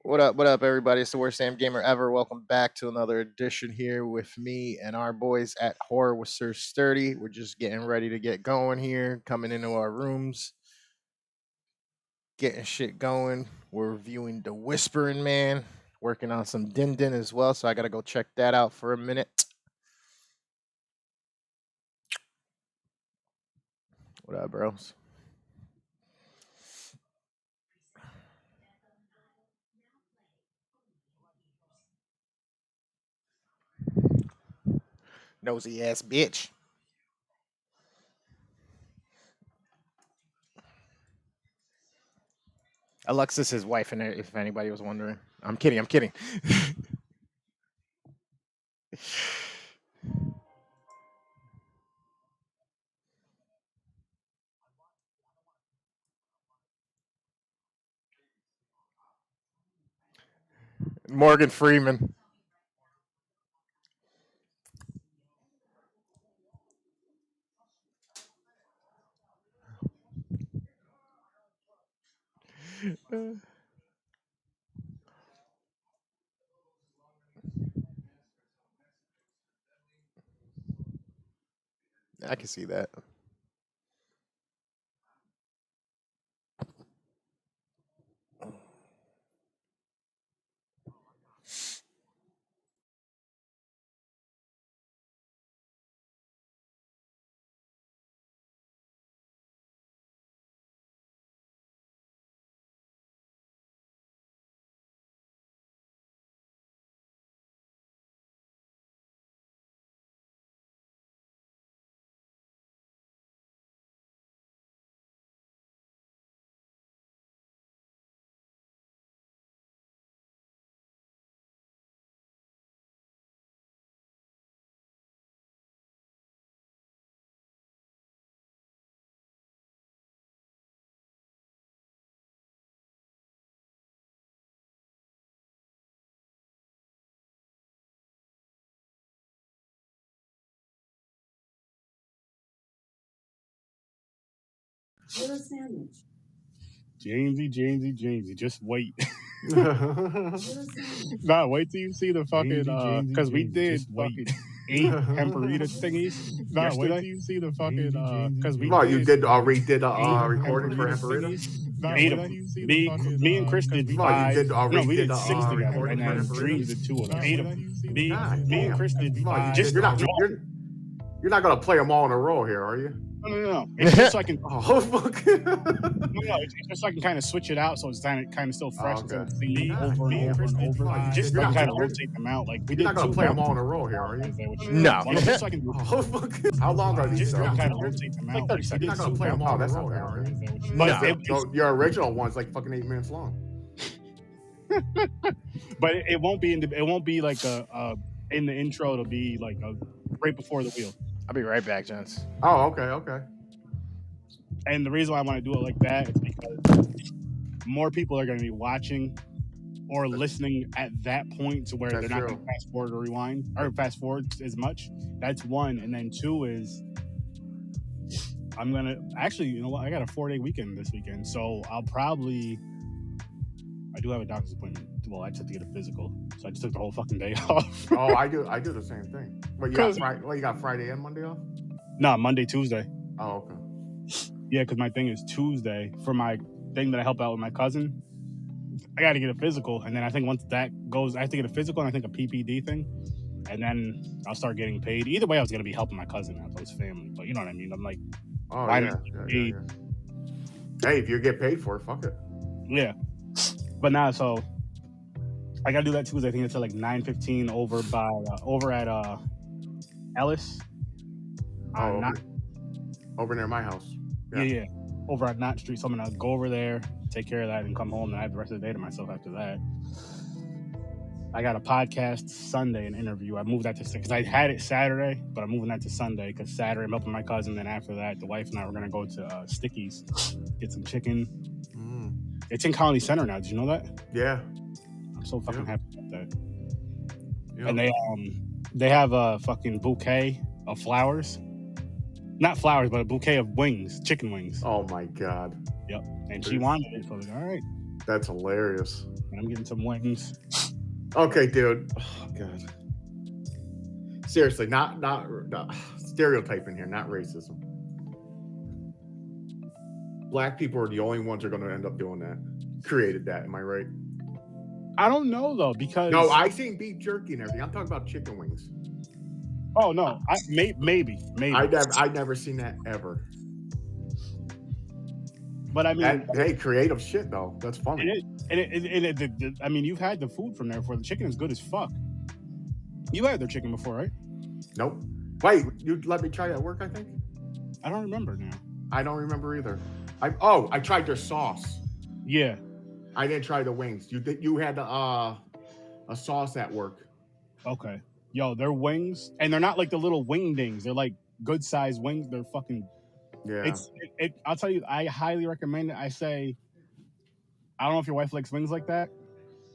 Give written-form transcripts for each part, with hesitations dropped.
What up, everybody? It's the worst damn gamer ever. Welcome back to another edition here with me and our boys at Horror with Sir Sturdy. We're just getting ready to get going here, coming into our rooms, getting shit going. We're reviewing The Whispering Man, working on some Din Din as well, so I gotta go check that out for a minute. What up, bros? Nosy ass bitch. Alexis, his wife, and if anybody was wondering. I'm kidding, I'm kidding. Morgan Freeman. I can see that. Get a sandwich. Jamesy, just wait. Nah, wait till you see the fucking because we did fucking 8 Hemperita thingies. Nah, wait till you see the fucking because we Well, did you did already did eight recording for Hemperita Hemperita? thingies. Nah, 8 of them. Me and Chris did Well, you 5. did already No, we did did 6 together, recording and for then Hemperita? Dreams did 2 of them. 8 of them. Me and Chris did Well, 5. you're not gonna play them all in a row here, are you? No. It's just so I can. Oh fuck! No, it's just so I can kind of switch it out, so it's kind of still fresh. Okay. Instead of seeing over and over and over. Just You're not- kind of rotate them out. Like we You're did not gonna 2 play them all in a row here, are you? No. Just so I can. Oh fuck! How long are these? Just though? kind of rotate them out. Like 30 We seconds. did You're not gonna 2 play them all in a rounds. row here, are you? No. So your original one's like fucking 8 minutes long. But it won't be it won't be like a in the intro. It'll be like right before the wheel. I'll be right back, gents. Oh, okay. And the reason why I want to do it like that is because more people are going to be watching or listening at that point to where That's they're not true. going to fast forward or rewind or fast forward as much. That's one. And then 2 is I'm going to actually, you know what? I got a 4-day weekend this weekend. So I do have a doctor's appointment. Well, I just have to get a physical. So I just took the whole fucking day off. Oh, I do the same thing. But you got Friday and Monday off? No, Monday, Tuesday. Oh, okay. Yeah, because my thing is Tuesday for my thing that I help out with my cousin. I got to get a physical, and then I think once that goes, I have to get a physical and I think a PPD thing, and then I'll start getting paid. Either way, I was gonna be helping my cousin out, his family. But you know what I mean? I'm like, Oh why yeah. not? Hey, if you get paid for it, fuck it. Yeah. But now, so I gotta do that Tuesday. I think it's at like 9:15 over at Ellis. Over near my house. Yeah. Over at Knott Street. So I'm gonna go over there, take care of that, and come home. And I have the rest of the day to myself after that. I got a podcast Sunday, an interview. I moved that to because I had it Saturday, but I'm moving that to Sunday because Saturday I'm helping my cousin. Then after that, the wife and I were gonna go to Sticky's, get some chicken. It's in Colony Center now. Did you know that? Yeah. I'm so fucking happy about that. Yep. And they have a fucking bouquet of flowers. Not flowers, but a bouquet of wings, chicken wings. Oh my god. Yep. And she wanted it, so I was like, all right. That's hilarious. And I'm getting some wings. Okay, dude. Oh god. Seriously, not stereotyping here, not racism. Black people are the only ones who are going to end up doing that. Created that, am I right? I don't know though, because no, I seen beef jerky and everything. I'm talking about chicken wings. Oh no, maybe. I never seen that ever. But I mean, hey, creative shit though. That's funny. I mean, you've had the food from there before. The chicken is good as fuck. You had their chicken before, right? Nope. Wait, you let me try it at work, I think? I don't remember now. I don't remember either. I tried their sauce. Yeah. I didn't try the wings. You had a sauce at work. Okay. Yo, their wings, and they're not like the little wing dings. They're like good sized wings. They're fucking. Yeah. I'll tell you, I highly recommend it. I say, I don't know if your wife likes wings like that.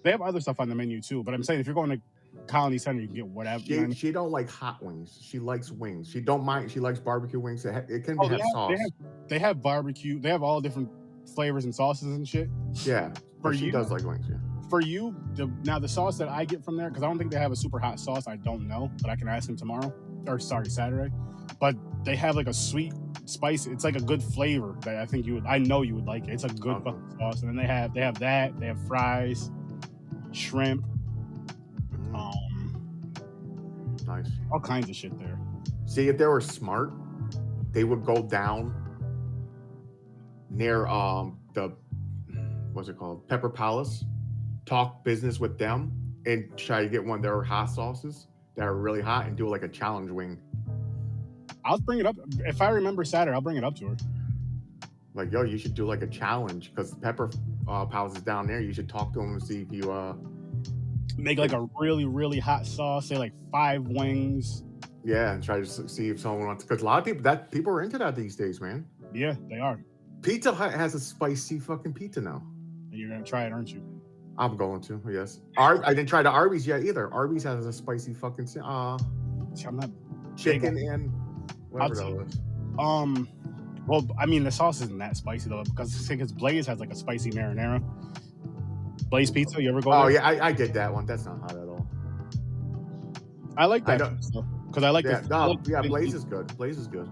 They have other stuff on the menu too, but I'm saying if you're going to Colony Center, you can get whatever. She don't like hot wings. She likes wings. She don't mind. She likes barbecue wings. It can have sauce. They have barbecue. They have all different flavors and sauces and shit. Yeah, she does like wings. Yeah. For you, the sauce that I get from there, because I don't think they have a super hot sauce. I don't know, but I can ask them tomorrow. Saturday. But they have like a sweet, spicy. It's like a good flavor that I think I know you would like it. It's a good fucking sauce. And then they have that. They have fries, shrimp. Nice. All kinds of shit there. See, if they were smart, they would go down near the what's it called? Pepper Palace, talk business with them, and try to get one of their hot sauces that are really hot and do like a challenge wing. I'll bring it up. If I remember Saturday, I'll bring it up to her. Like, yo, you should do like a challenge because Pepper Palace is down there. You should talk to them and see if you make like a really, really hot sauce, say like 5 wings. Yeah, and try to see if someone wants, because a lot of people are into that these days, man. Yeah, they are. Pizza Hut has a spicy fucking pizza now. And you're gonna try it, aren't you? I'm going to, yes. I didn't try the Arby's yet either. Arby's has a spicy fucking I'm not chicken and whatever that was. Well, I mean, the sauce isn't that spicy though, because Blaze has like a spicy marinara. Blaze Pizza, you ever go? Oh yeah, I did that one. That's not hot at all. I like that because I like Blaze is good. Blaze is good.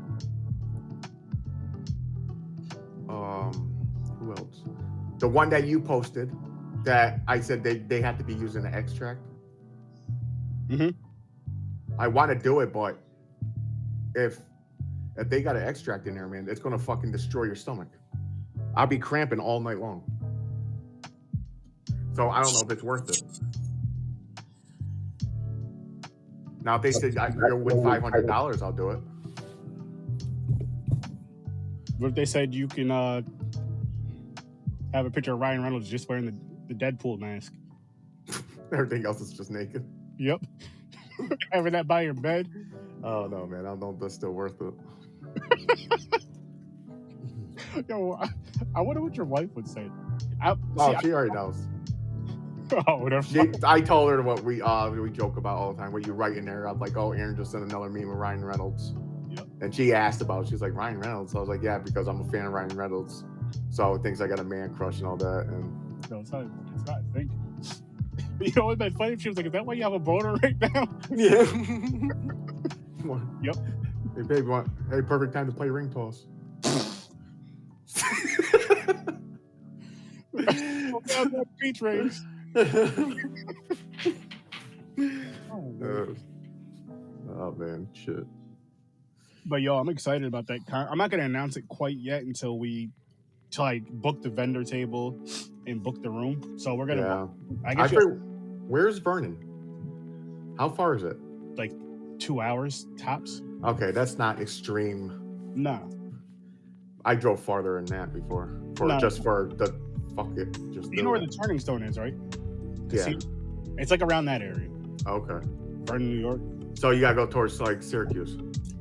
Who else? The one that you posted that I said they had to be using the extract. Mm-hmm. I want to do it, but if they got an extract in there, man, it's gonna fucking destroy your stomach. I'll be cramping all night long. So I don't know if it's worth it. Now, if they said you'll win $500, I'll do it. What if they said you can have a picture of Ryan Reynolds just wearing the Deadpool mask? Everything else is just naked. Yep. Having that by your bed. Oh no, man! I don't know if that's still worth it. Yo, I wonder what your wife would say. She already knows. Oh, whatever. I told her what we joke about all the time. What you write in there, I'm like, oh, Aaron just sent another meme with Ryan Reynolds. Yep. And she asked about it. She's like, Ryan Reynolds? So I was like, yeah, because I'm a fan of Ryan Reynolds. So thinks I got a man crush and all that. And no, it's not. I think. You know, it'd been funny if she was like, is that why you have a boner right now? Yeah. Yep. Hey, babe, hey, perfect time to play ring toss. Beach rings. Oh man, shit. But yo, I'm excited about that. I'm not gonna announce it quite yet until I book the vendor table and book the room. So we're gonna. Yeah. Where's Vernon? How far is it? Like 2 hours tops. Okay, that's not extreme. No. I drove farther than that before. Just for the fuck it. Just you know where the Turning Stone is, right? Yeah. It's like around that area. Okay. Vernon, New York. So you gotta go towards like Syracuse.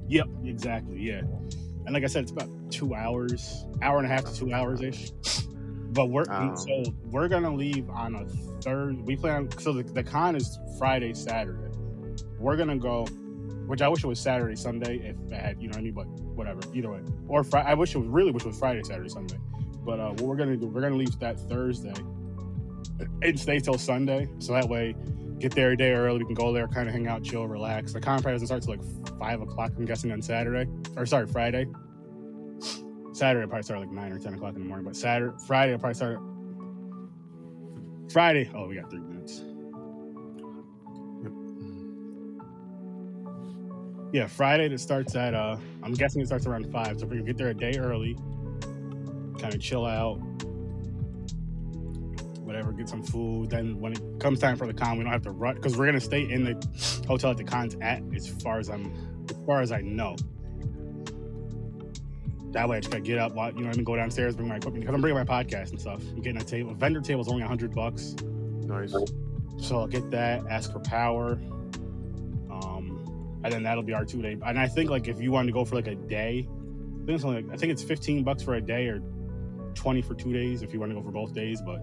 Yep, exactly. Yeah. And like I said, it's about 2 hours, hour and a half to 2 hours ish. But we're gonna leave on a Thursday. We plan on, so the con is Friday, Saturday. We're gonna go, which I wish it was Saturday, Sunday if I had, you know what I mean, but whatever. Either way, or I wish it was Friday, Saturday, Sunday. But what we're gonna do, we're gonna leave that Thursday, and stay till Sunday. So that way, get there a day early. We can go there, kind of hang out, chill, relax. The con probably doesn't start till like 5 o'clock. I'm guessing on Saturday, or sorry, Friday. Saturday will probably start like 9 or 10 o'clock in the morning, but Friday will probably start. Friday. Oh, we got 3 minutes. Yeah, Friday it starts at I'm guessing it starts around 5. So if we can get there a day early, kind of chill out, whatever, get some food. Then when it comes time for the con, we don't have to run because we're gonna stay in the hotel that the con's at. As far as I know. That way I just gotta get up, you know what I mean, go downstairs, bring my equipment because I'm bringing my podcast and stuff. I'm getting a table. A vendor table is only $100. Nice. So I'll get that. Ask for power. And then that'll be our 2 day. And I think like if you wanted to go for like a day, I think it's $15 for a day or 20 for 2 days if you want to go for both days. But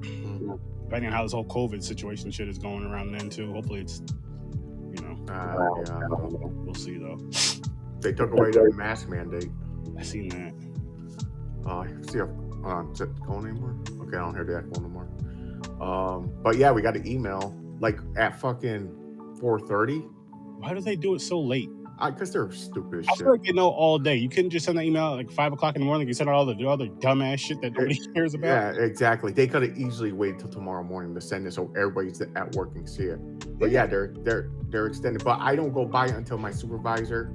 depending on how this whole COVID situation shit is going around then too, hopefully it's, you know, Yeah. we'll see though. They took away the mask mandate. I seen that. Is it going anymore? Okay, I don't hear the echo anymore. But yeah, we got an email like at fucking 4:30. Why do they do it so late? Because they're stupid as I shit. feel like they know all day. You couldn't just send that email at like 5 o'clock in the morning. You send out all the other dumbass shit that nobody cares about. Yeah, exactly. They could have easily waited till tomorrow morning to send it so everybody's at work and see it. But yeah, they're extended. But I don't go by it until my supervisor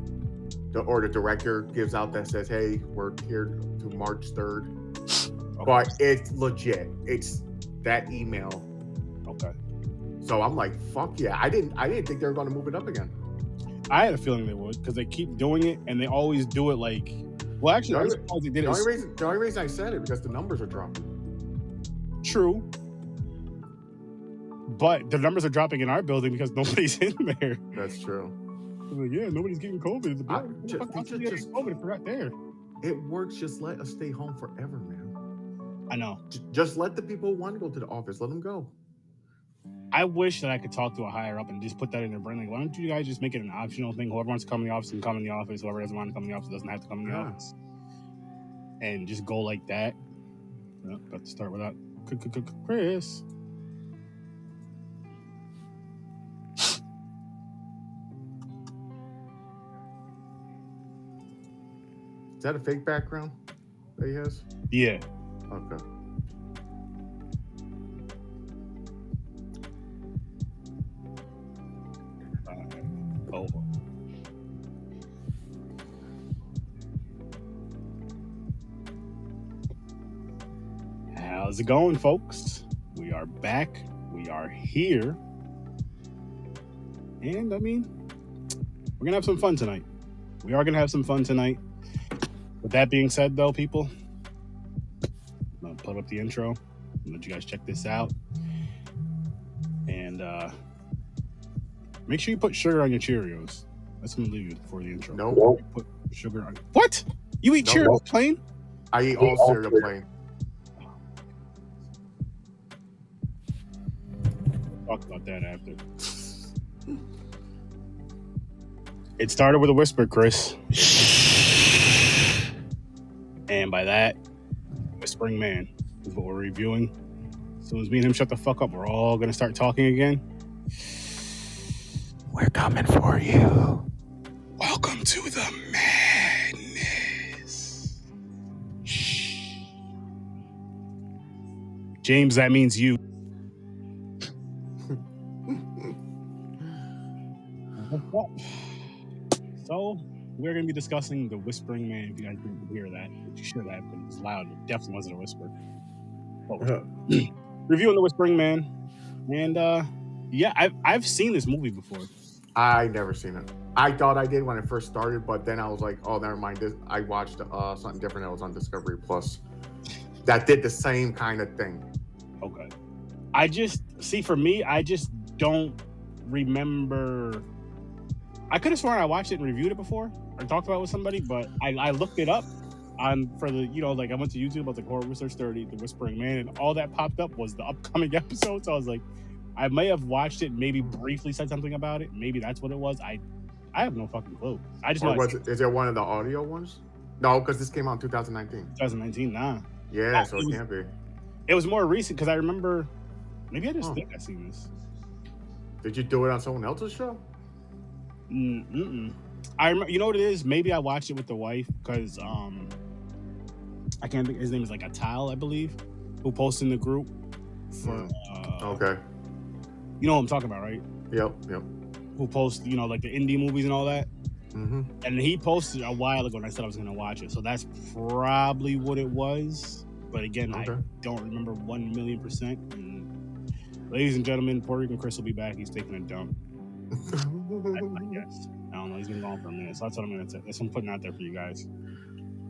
or the director gives out that says, "Hey, we're here to March 3rd." Okay. But it's legit. It's that email. Okay. So I'm like, fuck yeah. I didn't think they were going to move it up again. I had a feeling they would because they keep doing it and they always do it like. Well, actually, I'm surprised they did it. The only reason I said it because the numbers are dropping. True. But the numbers are dropping in our building because nobody's in there. That's true. Like, yeah, nobody's getting COVID in the building. Just COVID if we're not there. It works. Just let us stay home forever, man. I know. Just let the people who want to go to the office, let them go. I wish that I could talk to a higher up and just put that in their brain. Like, why don't you guys just make it an optional thing? Whoever wants to come in the office can come in the office. Whoever doesn't want to come in the office doesn't have to come in the office. And just go like that. Well, got to start without Chris. Is that a fake background that he has? Yeah. Okay. How's it going, folks? We are back. We are here. And, I mean, we're going to have some fun tonight. We are going to have some fun tonight. With that being said, though, people, I'm going to put up the intro and let you guys check this out. And make sure you put sugar on your Cheerios. That's going to leave you for the intro. Nope. Put sugar on. What? You eat Cheerios plain? I eat all cereal plain. Talk about that after. It started with a whisper, Chris. And by that, Whispering Man is what we're reviewing. As soon as me and him shut the fuck up, we're all going to start talking again. We're coming for you. Welcome to the madness. Shh. James, that means you. So, we're going to be discussing The Whispering Man. If you guys didn't hear that, you should have, but it was loud. It definitely wasn't a whisper. Reviewing The Whispering Man. And, yeah, I've seen this movie before. I never seen it. I thought I did when it first started, but then I was like, oh, never mind. I watched something different that was on Discovery Plus that did the same kind of thing. Okay. For me, I just don't remember. I could have sworn I watched it and reviewed it before or talked about it with somebody, but I looked it up for the, like I went to YouTube, I was like, Horror Research 30, The Whispering Man, and all that popped up was the upcoming episode. So I was like, I may have watched it, maybe briefly said something about it. Maybe that's what it was. I have no fucking clue. I just know. Is it one of the audio ones? No, because this came out in 2019. 2019, nah. Yeah, so it can't be. It was more recent because I remember. Maybe I just think I seen this. Did you do it on someone else's show? I remember. You know what it is? Maybe I watched it with the wife because I can't think. His name is like Atal, I believe, who posted in the group for. Okay. You know what I'm talking about, right? Yep. Who posts, like the indie movies and all that. Mm-hmm. And he posted a while ago, and I said I was going to watch it. So that's probably what it was. But again, I don't remember 1,000,000%. And ladies and gentlemen, Puerto Rican Chris will be back. He's taking a dump. I guess. I don't know. He's been gone for a minute. So that's what I'm going to say. That's what I'm putting out there for you guys.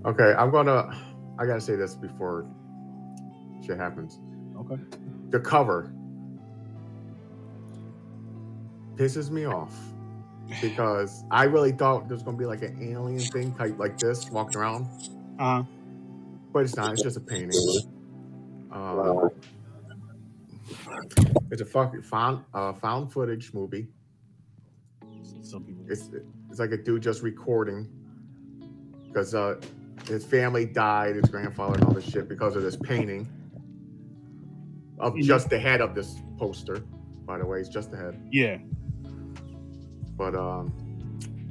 Okay, I gotta say this before shit happens. Okay. The cover pisses me off because I really thought there's gonna be like an alien thing type like this walking around. But it's not. It's just a painting. It's a fucking found footage movie. It's like a dude just recording because his family died, his grandfather and all this shit because of this painting of just the head of this poster. By the way, it's just the head. Yeah. But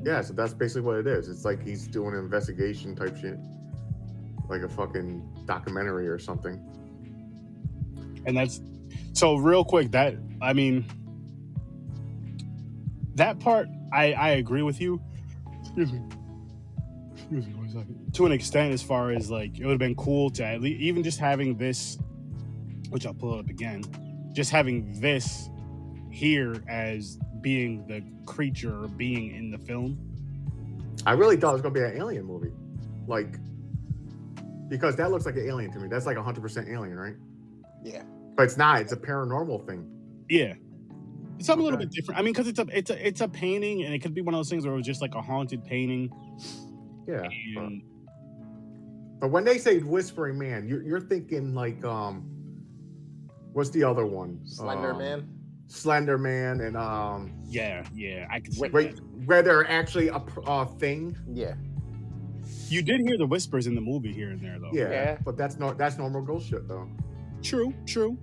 yeah, so that's basically what it is. It's like he's doing an investigation type shit, like a fucking documentary or something. And that's so real quick. That part, I agree with you. Excuse me 1 second. To an extent, as far as like it would have been cool to at least even just having this, which I'll pull it up again, just having this here as being the creature or being in the film. I really thought it was gonna be an alien movie, like because that looks like an alien to me. That's like 100% alien, right? Yeah, but it's not. It's a paranormal thing. Yeah, it's something a little bit different. I mean, because it's a painting, and it could be one of those things where it was just like a haunted painting. Yeah. But when they say Whispering Man, you're thinking like what's the other one? Slender Man. Slender Man and yeah, I can see where they're actually a thing. Yeah. You did hear the whispers in the movie here and there, though. Yeah. But that's normal ghost shit, though. True.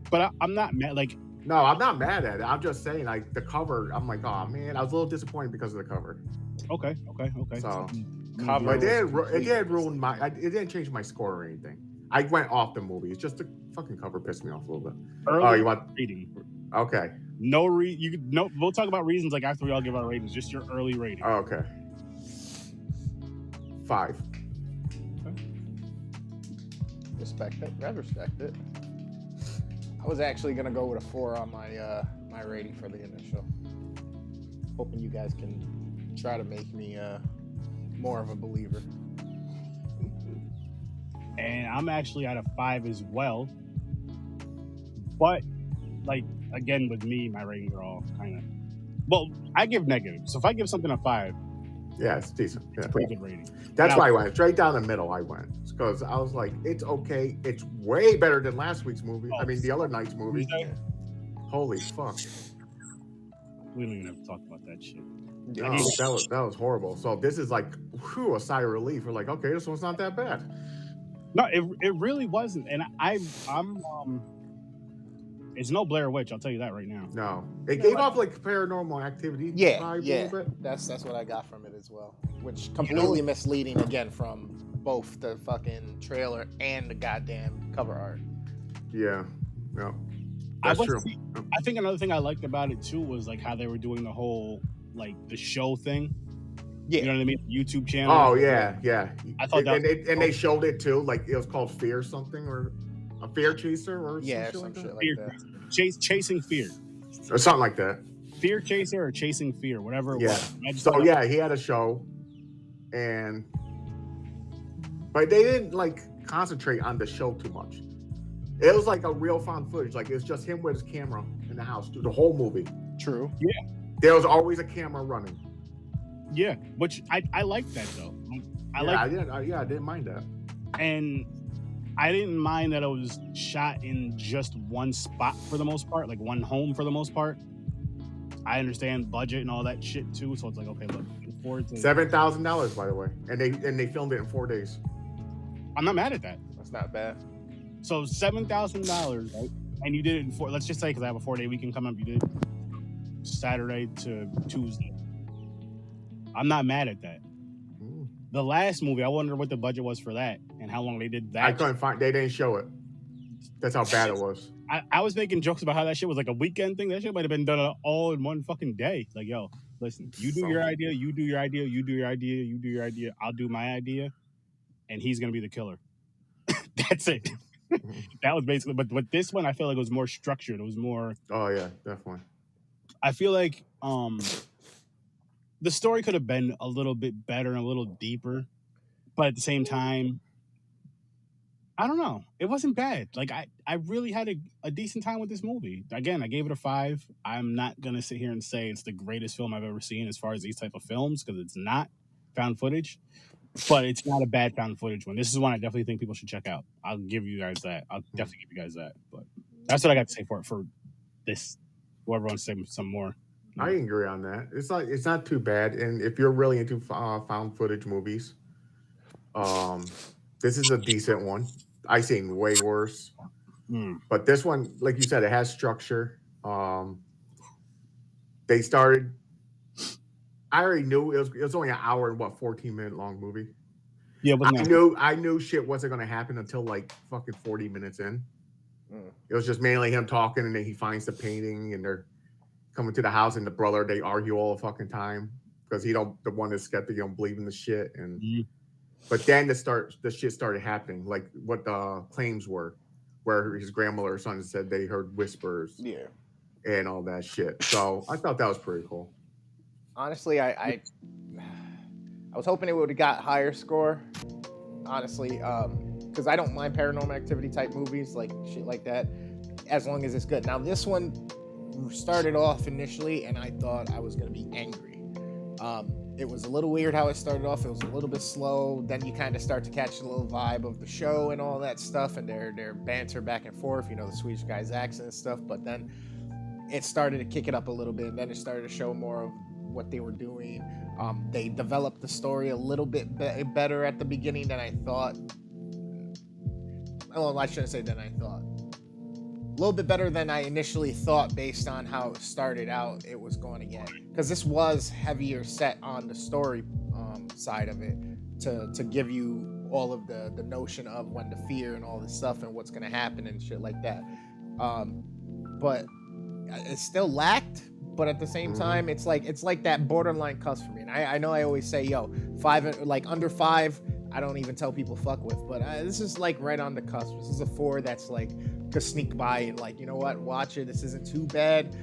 But I'm not mad. Like, no, I'm not mad at it. I'm just saying, like the cover. I'm like, oh man, I was a little disappointed because of the cover. Okay. So, cover. It didn't ruin it didn't change my score or anything. I went off the movie. It's just the fucking cover pissed me off a little bit. You want rating? Okay. We'll talk about reasons like after we all give our ratings. Just your early rating. Oh, okay. 5. Okay. Respect it. I respect it. I was actually gonna go with a 4 on my rating for the initial. Hoping you guys can try to make me more of a believer. And I'm actually at a 5 as well. But like again with me, my ratings are all kind of I give negative. So if I give something a 5, yeah, it's decent. It's a pretty good rating. That's why I went straight down the middle. I went because I was like, it's okay. It's way better than last week's movie. I mean, the other night's movie. Holy fuck! We don't even have to talk about that shit. Oh, that was horrible. So this is like, a sigh of relief. We're like, okay, this one's not that bad. No, it really wasn't. And I'm it's no Blair Witch. I'll tell you that right now. No, it gave off like Paranormal Activity. Yeah. That's what I got from it as well. Which completely misleading again from both the fucking trailer and the goddamn cover art. Yeah. That's true. I think another thing I liked about it too was like how they were doing the whole like the show thing. Yeah. You know what I mean? YouTube channel. Oh yeah. I thought they showed it too. Like it was called Fear something or a Fear Chaser or some shit like that. Chasing Fear. Or something like that. Fear Chaser or Chasing Fear, whatever it was. So yeah, he had a show but they didn't like concentrate on the show too much. It was like a real found footage. Like it's just him with his camera in the house through the whole movie. True. Yeah. There was always a camera running. Yeah, which I like that though. I didn't mind that. And I didn't mind that it was shot in just one spot for the most part, like one home for the most part. I understand budget and all that shit too, so it's like, okay, look, $7,000 by the way, and they filmed it in 4 days. I'm not mad at that. That's not bad. So $7,000, right? And you did it in four. Let's just say because I have a 4-day weekend coming up, you did Saturday to Tuesday. I'm not mad at that. The last movie, I wonder what the budget was for that and how long they did that. I couldn't find. They didn't show it. That's how bad it was. I was making jokes about how that shit was like a weekend thing. That shit might have been done all in one fucking day. Like, yo, listen, you do your idea, you do your idea, you do your idea, you do your idea. I'll do my idea, and he's gonna be the killer. That's it. That was basically. But this one, I feel like it was more structured. It was more. Oh yeah, definitely. I feel like the story could have been a little bit better and a little deeper, but at the same time, I don't know. It wasn't bad. Like I really had a decent time with this movie. Again, I gave it a 5. I'm not gonna sit here and say it's the greatest film I've ever seen as far as these type of films, because it's not found footage, but it's not a bad found footage one. This is one I definitely think people should check out. I'll give you guys that. I'll definitely give you guys that. But that's what I got to say for this. Whoever wants to say some more. I agree on that. It's not too bad, and if you're really into found footage movies, this is a decent one. I've seen way worse, but this one, like you said, it has structure. They started. I already knew it was only an hour and 14-minute long movie. Yeah, but I knew shit wasn't gonna happen until like fucking 40 minutes in. It was just mainly him talking, and then he finds the painting, and they're coming to the house, and the brother, they argue all the fucking time because the one that's skeptic, he don't believe in the shit. And but then the shit started happening, like what the claims were, where his grandmother or son said they heard whispers, and all that shit. So I thought that was pretty cool. Honestly, I was hoping it would have got higher score. Honestly, because I don't mind Paranormal Activity type movies, like shit like that, as long as it's good. Now this one started off initially, and I thought I was gonna be angry. It was a little weird how it started off. It was a little bit slow. Then you kind of start to catch the little vibe of the show and all that stuff, and their banter back and forth. You know, the Swedish guy's accent and stuff. But then it started to kick it up a little bit, and then it started to show more of what they were doing. They developed the story a little bit better at the beginning than I thought. Well, I shouldn't say than I thought. A little bit better than I initially thought based on how it started out it was going to get. Because this was heavier set on the story side of it to give you all of the notion of when to fear and all this stuff and what's going to happen and shit like that. But it still lacked. But at the same time, it's like that borderline cusp for me. And I know I always say, yo, 5, like under 5, I don't even tell people fuck with. But this is like right on the cusp. This is a 4 that's like to sneak by and like, you know what, watch it. This isn't too bad.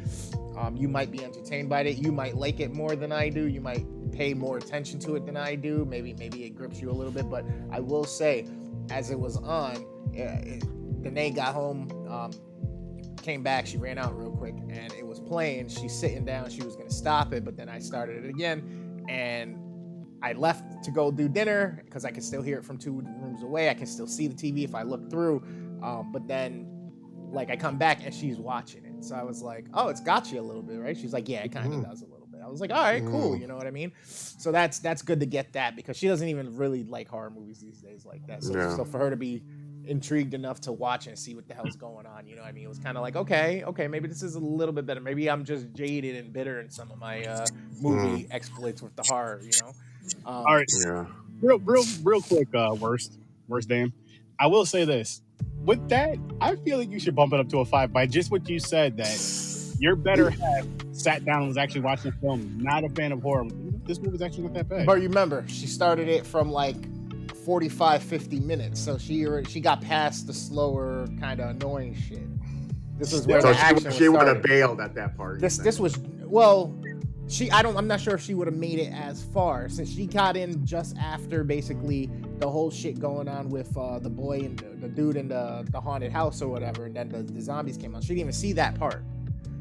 You might be entertained by it. You might like it more than I do. You might pay more attention to it than I do. Maybe it grips you a little bit. But I will say, as it was on, Danae got home. Came back, she ran out real quick, and it was playing. She's sitting down, she was gonna stop it, but then I started it again, and I left to go do dinner because I could still hear it from 2 rooms away. I can still see the TV if I look through, but then like I come back and she's watching it, so I was like, oh, it's got you a little bit, right? She's like, yeah, it kind of does a little bit. I was like, all right, cool, you know what I mean? So that's good to get that, because she doesn't even really like horror movies these days like that. So for her to be intrigued enough to watch and see what the hell's going on, you know what I mean? It was kind of like, okay, maybe this is a little bit better. Maybe I'm just jaded and bitter in some of my movie exploits with the horror, you know? All right, real quick, worst Dan. I will say this. With that, I feel like you should bump it up to a 5 by just what you said, that your better half sat down and was actually watching the film, not a fan of horror. This movie's actually not that bad. But remember, she started it from like 45-50 minutes, so she got past the slower kind of annoying shit. This is where the action she would have bailed at that part. This was, well, I'm not sure if she would have made it as far, since she got in just after basically the whole shit going on with the boy and the dude in the haunted house or whatever, and then the zombies came out. She didn't even see that part.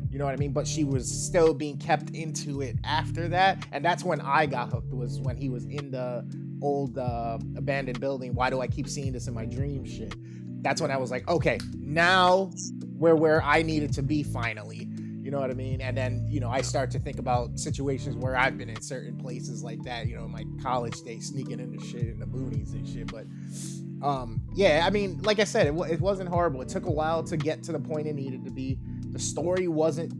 You know what I mean? But she was still being kept into it after that, and that's when I got hooked, was when he was in the old abandoned building. Why do I keep seeing this in my dream shit? That's when I was like, okay, now we're where I needed to be finally. You know what I mean? And then, you know, I start to think about situations where I've been in certain places like that, you know, my college days, sneaking into shit in the boonies and shit. But Yeah, I mean, like I said, it wasn't horrible. It took a while to get to the point it needed to be. The story wasn't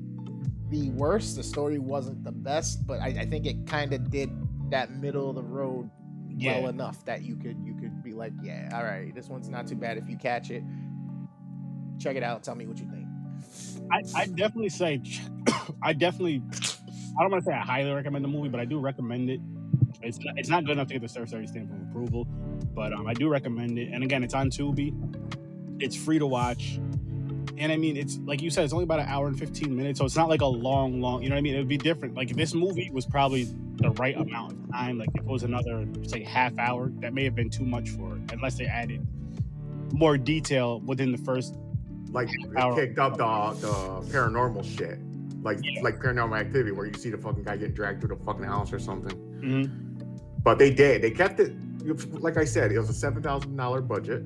the worst. The story wasn't the best, but I think it kind of did that middle of the road well enough that you could be like, yeah, all right, this one's not too bad. If you catch it, check it out. Tell me what you think. I definitely say, I don't want to say I highly recommend the movie, but I do recommend it. It's not good enough to get the Cersei stamp of approval, but I do recommend it. And again, it's on Tubi. It's free to watch. And I mean, it's like you said, it's only about an hour and 15 minutes, so it's not like a long, you know what I mean? It would be different. Like, this movie was probably the right amount of time. Like, if it was another, say, half hour, that may have been too much for it, unless they added more detail within the first like it kicked up the paranormal shit. Like Paranormal Activity, where you see the fucking guy get dragged through the fucking house or something. Mm-hmm. But they kept it, like I said, it was a $7,000 budget.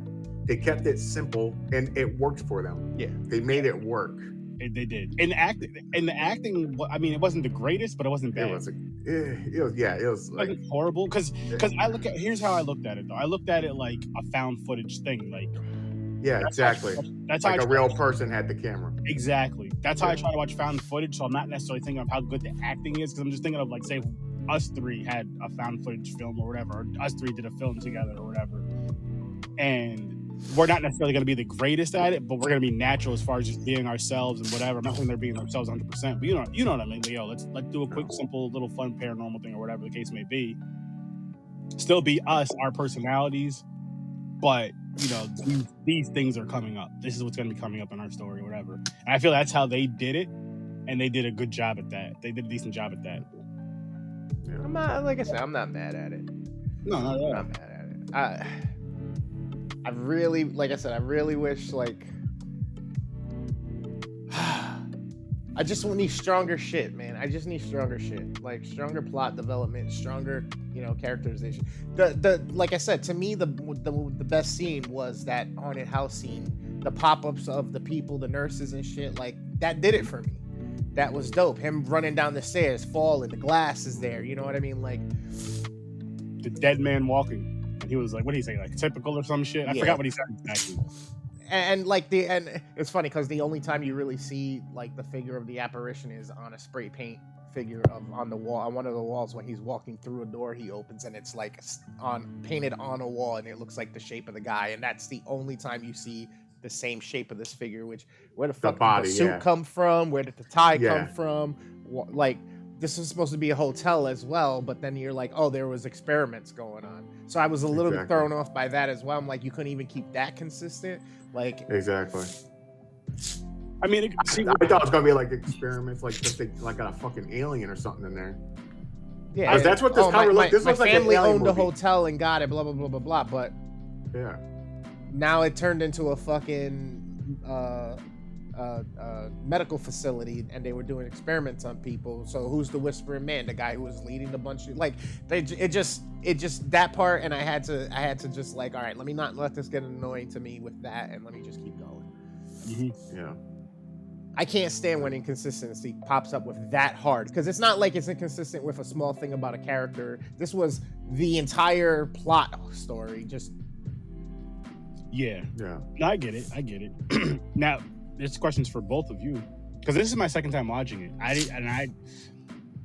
They kept it simple, and it worked for them. Yeah, they made it work. They did. And the acting, I mean, it wasn't the greatest, but it wasn't bad. It was like horrible. Because here's how I looked at it though. I looked at it like a found footage thing. Like, yeah, exactly. That's like a real person had the camera. Exactly. That's how I try to watch found footage. So I'm not necessarily thinking of how good the acting is, because I'm just thinking of, like, say us three had a found footage film or whatever, or us three did a film together or whatever, and we're not necessarily going to be the greatest at it, but we're going to be natural as far as just being ourselves and whatever. I'm not saying they're being themselves 100%, but you know what I mean. Like, yo, let's do a quick, simple, little fun paranormal thing or whatever the case may be. Still be us, our personalities, but you know, these things are coming up. This is what's going to be coming up in our story or whatever. And I feel that's how they did it, and they did a good job at that. They did a decent job at that. Yeah. I'm not, like I said, I'm not mad at it. No, not at all. I'm not mad at it. I really, like I said, I really wish, like, I just need stronger shit, man. I just need stronger shit, like stronger plot development, stronger, you know, characterization. The like I said, to me, the best scene was that haunted house scene, the pop-ups of the people, the nurses and shit. Like, that did it for me. That was dope. Him running down the stairs, falling, the glass is there. You know what I mean? Like, the dead man walking. He was like, what did he say? Like, typical or some shit? I forgot what he said exactly. And it's funny because the only time you really see, like, the figure of the apparition is on a spray paint figure on the wall, on one of the walls, when he's walking through a door he opens, and it's like painted on a wall, and it looks like the shape of the guy, and that's the only time you see the same shape of this figure. Which, where the fuck did the suit come from? Where did the tie come from? Like, this is supposed to be a hotel as well, but then you're like, oh, there was experiments going on. So I was a little bit thrown off by that as well. I'm like, you couldn't even keep that consistent. Like, exactly. I mean, I thought it was gonna be like experiments, like just like a fucking alien or something in there. Yeah, that's what this cover looked. This looks like family owned a hotel and got it. Blah blah blah blah blah. But yeah, now it turned into a fucking medical facility, and they were doing experiments on people. So who's the whispering man? The guy who was leading the bunch of, like, it just that part, and I had to just, like, all right, let me not let this get annoying to me with that, and let me just keep going. Mm-hmm. Yeah, I can't stand when inconsistency pops up with that hard, because it's not like it's inconsistent with a small thing about a character. This was the entire plot story. Just yeah. No, I get it. Now, this question's for both of you, because this is my second time watching it. I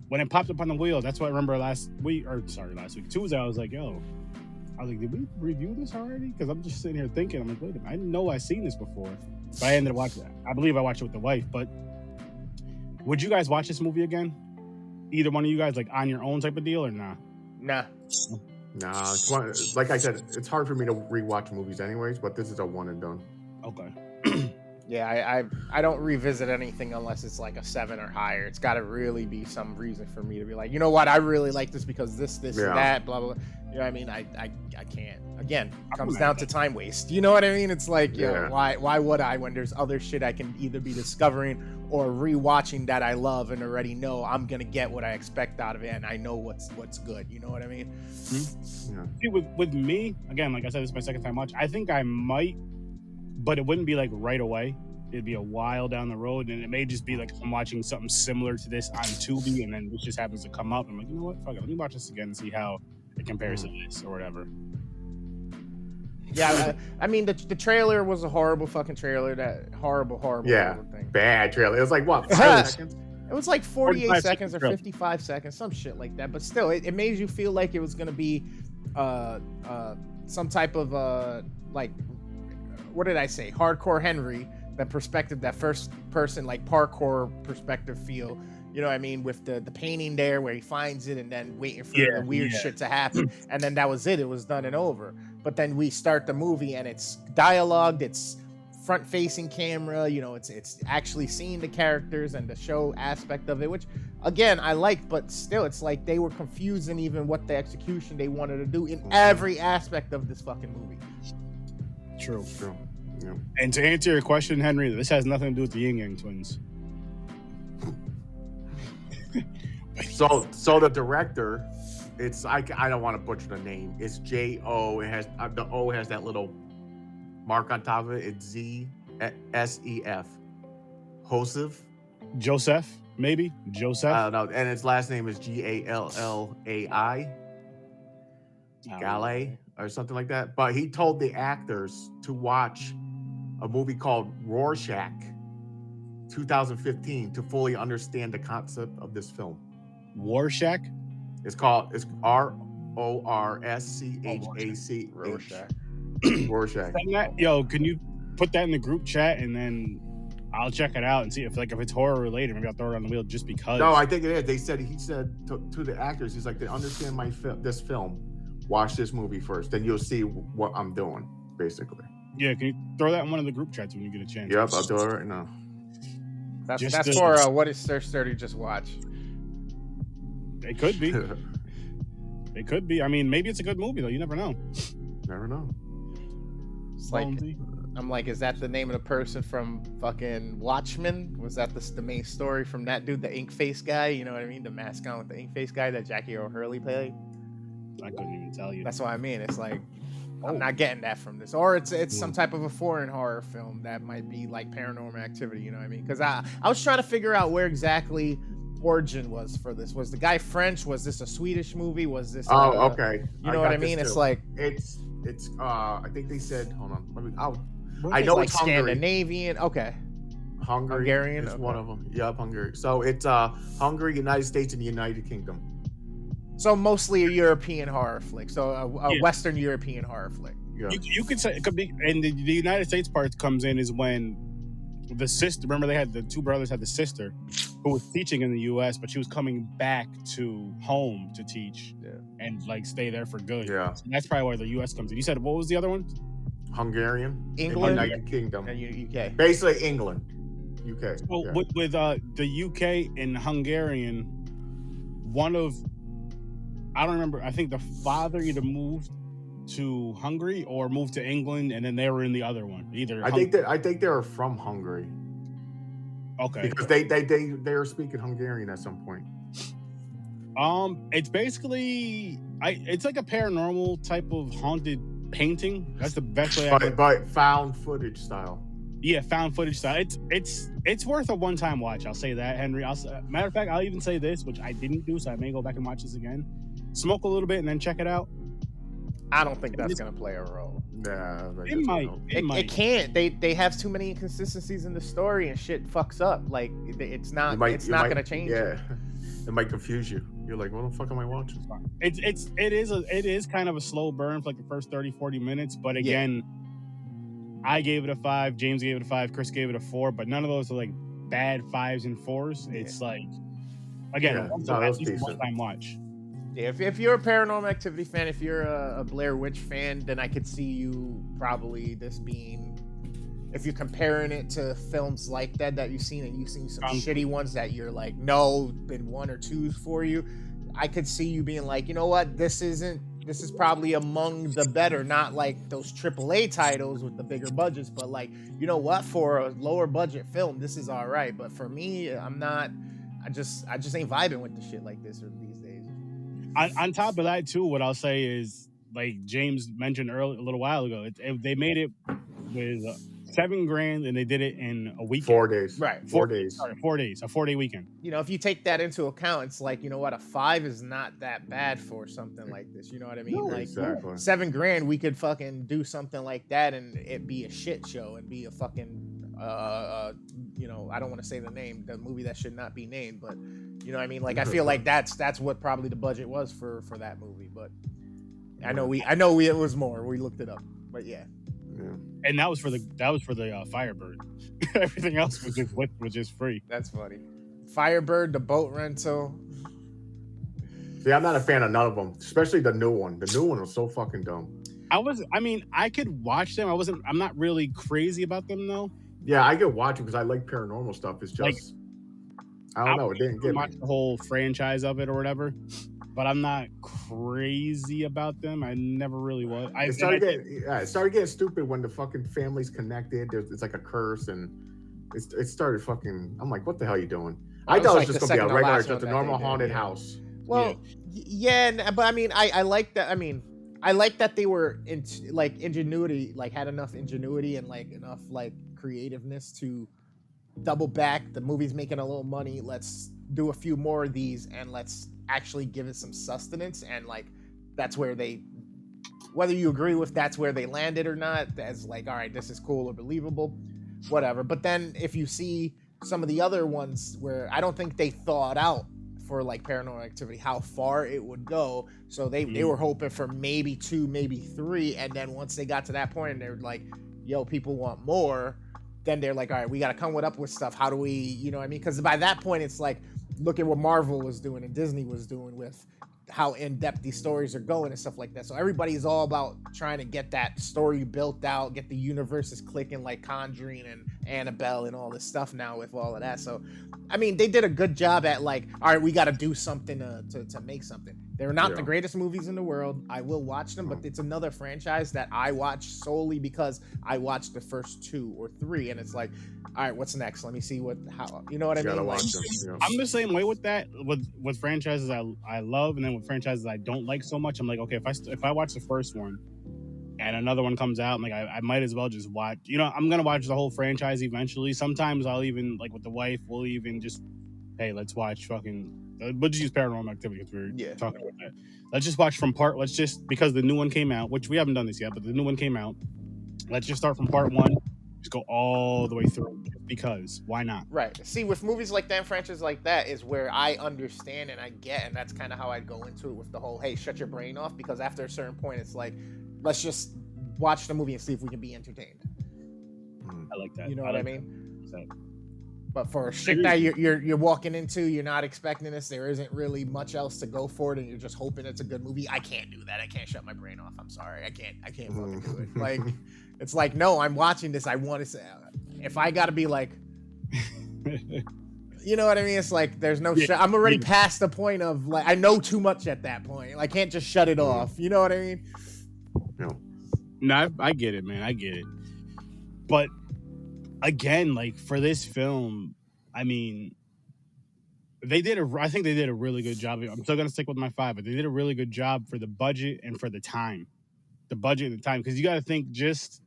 when it popped up on the wheel, that's what I remember last week, Tuesday. I was like, did we review this already? Because I'm just sitting here thinking, I'm like, wait a minute, I know I've seen this before, but I ended up watching it. I believe I watched it with the wife. But would you guys watch this movie again? Either one of you guys, like, on your own type of deal, or nah? Nah. Nah, like I said, it's hard for me to rewatch movies anyways, but this is a one and done. Okay. Yeah, I don't revisit anything unless it's like a 7 or higher. It's got to really be some reason for me to be like, you know what, I really like this because this, and that, blah, blah, blah. You know what I mean? I can't. Again, it comes down to time waste. You know what I mean? It's like, why would I, when there's other shit I can either be discovering or rewatching that I love and already know I'm going to get what I expect out of it, and I know what's good. You know what I mean? Mm-hmm. Yeah. See, with me, again, like I said, this is my second time watching. I think I might, but it wouldn't be like right away. It'd be a while down the road, and it may just be like I'm watching something similar to this on Tubi, and then this just happens to come up. I'm like, you know what? Fuck it. Let me watch this again and see how it compares to this or whatever. Yeah, I mean the trailer was a horrible fucking trailer. That horrible thing. Bad trailer. It was like what, 5 seconds? It was like 48 45 seconds or trailer. 55 seconds, some shit like that. But still, it made you feel like it was gonna be some type of like, what did I say? Hardcore Henry, that perspective, that first person like parkour perspective feel. You know what I mean? With the painting there where he finds it and then waiting for the weird shit to happen. And then that was it. It was done and over. But then we start the movie and it's dialogued, it's front-facing camera, you know, it's actually seeing the characters and the show aspect of it, which again I like, but still it's like they were confusing even what the execution they wanted to do in every aspect of this fucking movie. True. Yeah. And to answer your question, Henry, this has nothing to do with the Yin Yang Twins. So the director, it's I don't want to butcher the name. It's J-O. It has the O has that little mark on top of it. It's Z-S-E-F. Joseph, maybe? Joseph? I don't know. And his last name is Gallai. Gallai or something like that. But he told the actors to watch a movie called Rorschach 2015 to fully understand the concept of this film. Warshak? It's R-O-R-S-C-H-A-C. Rorschach. Rorschach. Yo, can you put that in the group chat and then I'll check it out and see if it's horror related. Maybe I'll throw it on the wheel just because. No, I think it is. He said to the actors, he's like, to understand this film, watch this movie first, then you'll see what I'm doing, basically. Yeah, can you throw that in one of the group chats when you get a chance? Yep, I'll do it right now. That's for What Is Search 30 Just Watch. It could be. It could be. I mean, maybe it's a good movie though. You never know. Never know. It's like, I'm like, is that the name of the person from fucking Watchmen? Was that the main story from that dude, the ink face guy? You know what I mean? The mascot with the ink face guy that Jackie O'Hurley played. I couldn't even tell you. That's what I mean. It's like, I'm not getting that from this. Or it's some type of a foreign horror film that might be like Paranormal Activity. You know what I mean? Because I was trying to figure out where exactly origin was for this. Was the guy French? Was this a Swedish movie? Was this okay. You know what I mean? It's like it's I think they said, hold on, I know it's like Scandinavian. Okay. Hungarian is okay. one of them. Yep, Hungary. So it's Hungary, United States, and the United Kingdom. So mostly a European horror flick. So a Western European horror flick. Yeah. You could say it could be, and the United States part comes in is when the sister. Remember, they had the two brothers had the sister who was teaching in the U.S., but she was coming back to home to teach and like stay there for good. Yeah, so that's probably where the U.S. comes in. You said what was the other one? Hungarian, England, and United Kingdom, and UK. Basically, England, UK. So with the UK and Hungarian, one of I don't remember. I think the father either moved to Hungary or moved to England, and then they were in the other one. I think they were from Hungary. Okay, because they were speaking Hungarian at some point. It's basically it's like a paranormal type of haunted painting. That's the best way. But found footage style. Yeah, found footage style. It's worth a one-time watch. I'll say that, Henry. Matter of fact, I'll even say this, which I didn't do, so I may go back and watch this again. Smoke a little bit and then check it out. I don't think that's gonna play a role. Nah, it might. It can't. They have too many inconsistencies in the story and shit fucks up. Like it's not gonna change. Yeah, it might confuse you. You're like, what the fuck am I watching? It is kind of a slow burn for like the first 30-40 minutes, but again, I gave it a 5, James gave it a 5, Chris gave it a 4, but none of those are like bad 5s and 4s. It's like, again, at least one-time watch. Yeah, if you're a Paranormal Activity fan, if you're a Blair Witch fan, then I could see you probably this being, if you're comparing it to films like that you've seen, and you've seen some shitty ones that you're like, no, been 1 or 2s for you, I could see you being like, you know what, this is probably among the better, not like those AAA titles with the bigger budgets, but like, you know what, for a lower budget film, this is all right. But for me, I just ain't vibing with the shit like this these days. On top of that too, what I'll say is, like James mentioned a little while ago, they made it with $7,000 and they did it in a weekend. 4 days. Right. 4 days. Sorry, 4 days. A 4-day weekend. You know, if you take that into account, it's like, you know what, a 5 is not that bad for something like this. You know what I mean? No, like exactly. $7,000, we could fucking do something like that and it be a shit show and be a fucking you know, I don't want to say the movie that should not be named, but you know what I mean? Like I feel like that's what probably the budget was for that movie, but I know it was more. We looked it up. But yeah. And that was for the Firebird. Everything else was just free. That's funny. Firebird, the boat rental. See, I'm not a fan of none of them, especially the new one. The new one was so fucking dumb. I could watch them. I'm not really crazy about them though. Yeah, I could watch it because I like paranormal stuff. It's just, Like, I don't know. It didn't get me. watch the whole franchise of it or whatever, but I'm not crazy about them. I never really was. It started getting stupid when the fucking family's connected. It's like a curse, and it started fucking. I'm like, what the hell are you doing? I thought it was just gonna be a regular, just a normal haunted house. Well, yeah, but I mean, I like that. I mean, I like that they were ingenuity, like had enough ingenuity and like enough like creativeness to double back. The movie's making a little money. Let's do a few more of these and let's actually give it some sustenance. And like that's where they, whether you agree with that's where they landed or not, as like, all right, this is cool or believable, whatever. But then if you see some of the other ones where I don't think they thought out for like Paranormal Activity how far it would go, so they were hoping for maybe 2, maybe 3, and then once they got to that point and they were like, yo, people want more, then they're like, all right, we got to come up with stuff. How do we, you know what I mean? Because by that point it's like, look at what Marvel was doing and Disney was doing with how in-depth these stories are going and stuff like that. So everybody's all about trying to get that story built out, get the universes clicking like Conjuring and Annabelle and all this stuff now with all of that. So I mean, they did a good job at like, all right, we got to do something to make something. They're not the greatest movies in the world. I will watch them, but it's another franchise that I watch solely because I watched the first 2 or 3, and it's like, all right, what's next? Let me see how you know what I mean? Like, I'm the same way with that, with franchises I love, and then with franchises I don't like so much. I'm like, okay, if I watch the first one and another one comes out, I'm like, I might as well just watch. You know, I'm gonna watch the whole franchise eventually. Sometimes I'll even, like with the wife, we'll even just, hey, let's watch fucking. We'll just use Paranormal Activity because we're talking about that. Let's just watch from let's just, because the new one came out, which we haven't done this yet, but the new one came out. Let's just start from part 1, just go all the way through, because why not? Right. See, with movies like that, franchises like that, is where I understand and I get, and that's kind of how I'd go into it with the whole, hey, shut your brain off, because after a certain point, it's like, let's just watch the movie and see if we can be entertained. I like that. You know what I mean? So. But for shit that you're walking into, you're not expecting this, there isn't really much else to go for it, and you're just hoping it's a good movie. I can't do that. I can't shut my brain off. I'm sorry. I can't fucking do it. Like, it's like, no, I'm watching this. I want to say, if I got to be like, you know what I mean? It's like, there's no I'm already past the point of like, I know too much at that point. I can't just shut it off. You know what I mean? No, I get it, man. I get it. But again, like for this film, I mean, I think they did a really good job. I'm still gonna stick with my 5, but they did a really good job for the budget and for the time. The budget and the time, because you got to think, just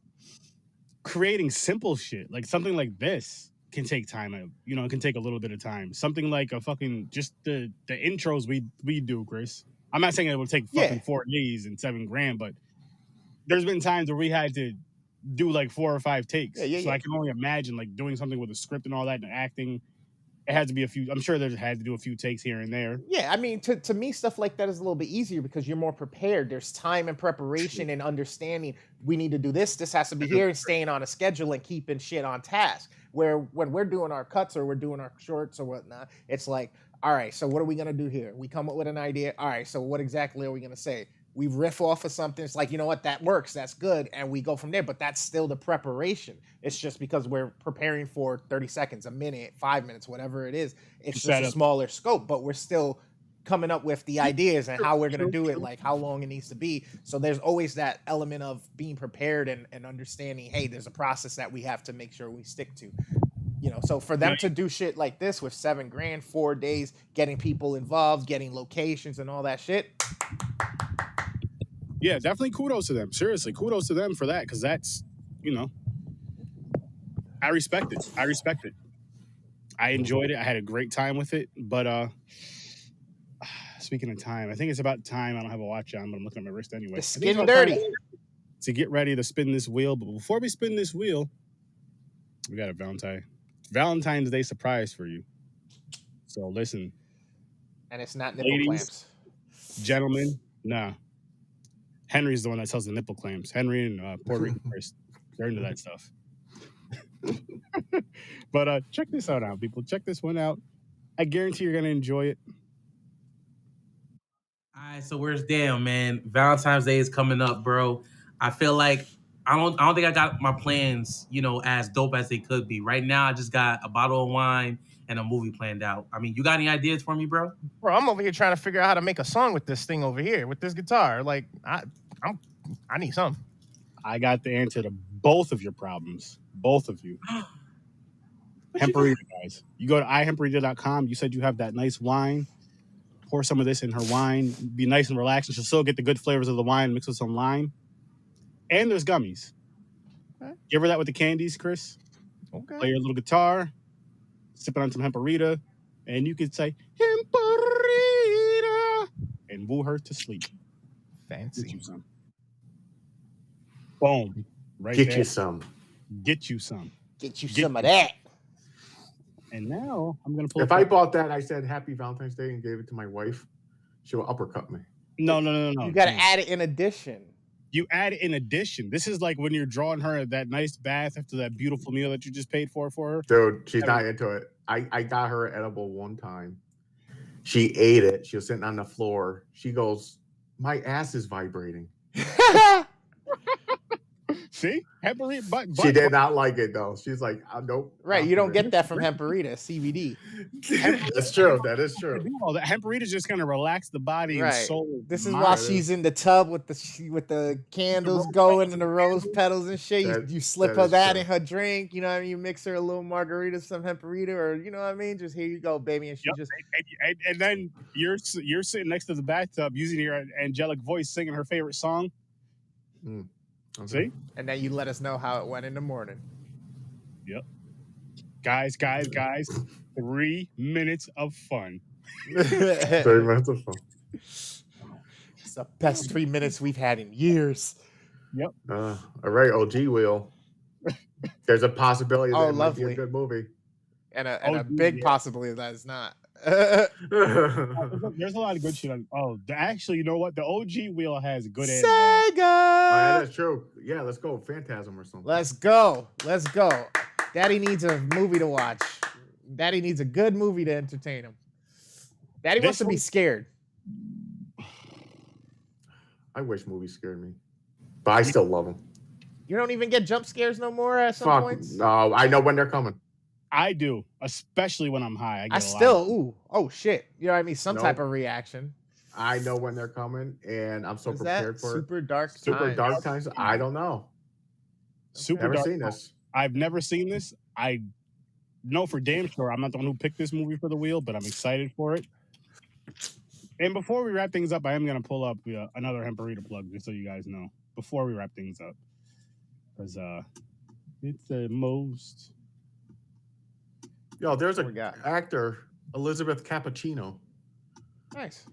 creating simple shit like something like this can take time. You know, it can take a little bit of time. Something like a fucking just the intros we do, Chris. I'm not saying it would take fucking 4 days and $7,000, but there's been times where we had to do like 4 or 5 takes. So I can only imagine like doing something with a script and all that and acting. It had to be a few. I'm sure there had to do a few takes here and there. Yeah, I mean, to me, stuff like that is a little bit easier because you're more prepared. There's time and preparation and understanding. We need to do this. This has to be here, and staying on a schedule and keeping shit on task. Where when we're doing our cuts or we're doing our shorts or whatnot, it's like, all right, so what are we gonna do here? We come up with an idea. All right, so what exactly are we gonna say? We riff off of something. It's like, you know what, that works. That's good. And we go from there. But that's still the preparation. It's just because we're preparing for 30 seconds, a minute, 5 minutes, whatever it is. It's just a smaller scope, but we're still coming up with the ideas and how we're going to do it, like how long it needs to be. So there's always that element of being prepared and understanding, hey, there's a process that we have to make sure we stick to. You know, so for them to do shit like this with $7,000, 4 days, getting people involved, getting locations and all that shit. Yeah, definitely kudos to them. Seriously, kudos to them for that, because that's, you know, I respect it. I enjoyed it. I had a great time with it. But speaking of time, I think it's about time. I don't have a watch on, but I'm looking at my wrist anyway. The I think it's skin about dirty. time to get ready to spin this wheel. But before we spin this wheel, we got a Valentine's Day surprise for you. So listen, And it's not nipple Ladies. clamps. gentlemen. Nah, Henry's the one that sells the nipple clamps. Henry and Puerto Rican Chris, they're into that stuff. But check this out, people. Check this one out. I guarantee you're gonna enjoy it. All right, so where's damn man? Valentine's Day is coming up, bro. I feel like I don't think I got my plans, as dope as they could be. Right now, I just got a bottle of wine and a movie planned out. I mean, you got any ideas for me, bro? Bro, I'm over here trying to figure out how to make a song with this thing over here, with this guitar. Like, I need something. I got the answer to both of your problems. Both of you. Hemperita, guys. You go to ihemperita.com. You said you have that nice wine. Pour some of this in her wine. Be nice and relaxed. And she'll still get the good flavors of the wine mixed with some lime. And there's gummies. Okay. Give her that with the candies, Chris. Okay. Play your little guitar. Sipping on some Hemperita. And you could say, Hemperita. And woo her to sleep. Fancy. Get you some. Boom. Right Get there. you some. Get you some. Get you some of that. And now I'm going to pull If I bought that, I said Happy Valentine's Day and gave it to my wife, she will uppercut me. No. You got to add it in addition. You add in addition. This is like when you're drawing her that nice bath after that beautiful meal that you just paid for her. Dude, she's not into it. I got her edible one time. She ate it. She was sitting on the floor. She goes, my ass is vibrating. See? Hemperita, but She did not like it, though. She's like, nope. Right, you don't get that from Hemperita, CBD. That's true. That is true. Well, the Hemperita is just going to relax the body Right. and soul. This is mind. while she's in the tub with the candles going and the rose petals and shit. You slip her that in her drink. You know what I mean? You mix her a little margarita, some Hemperita, or you know what I mean? Just here you go, baby. And she just And then you're sitting next to the bathtub using your angelic voice singing her favorite song. Okay. See? and then you let us know how it went in the morning. Yep. Guys, 3 minutes of fun. Very much of fun. It's the best 3 minutes we've had in years. Yep. All right, OG Wheel. There's a possibility that Oh, it might be a lovely. good movie. And a big possibility that it's not. There's a lot of good shit on. Actually, you know what? The OG wheel has good and Sega! bad. Oh, that's true. Yeah, let's go. Phantasm or something. Let's go. Daddy needs a movie to watch. Daddy needs a good movie to entertain him. Daddy wants to be scared. I wish movies scared me, but I still love them. You don't even get jump scares no more at some points? No, I know when they're coming. I do, especially when I'm high. Oh shit. You know what I mean? Some type of reaction. I know when they're coming, and I'm so Is that prepared for Super Dark Times? Super Dark Times. I don't know. Never Dark seen Times. this. I've never seen this. I know for damn sure I'm not the one who picked this movie for the wheel, but I'm excited for it. And before we wrap things up, I am going to pull up another Hemperita plug, just so you guys know, before we wrap things up. Because it's the most... Yo, there's What we a got? actor, Elizabeth Cappuccino. Nice.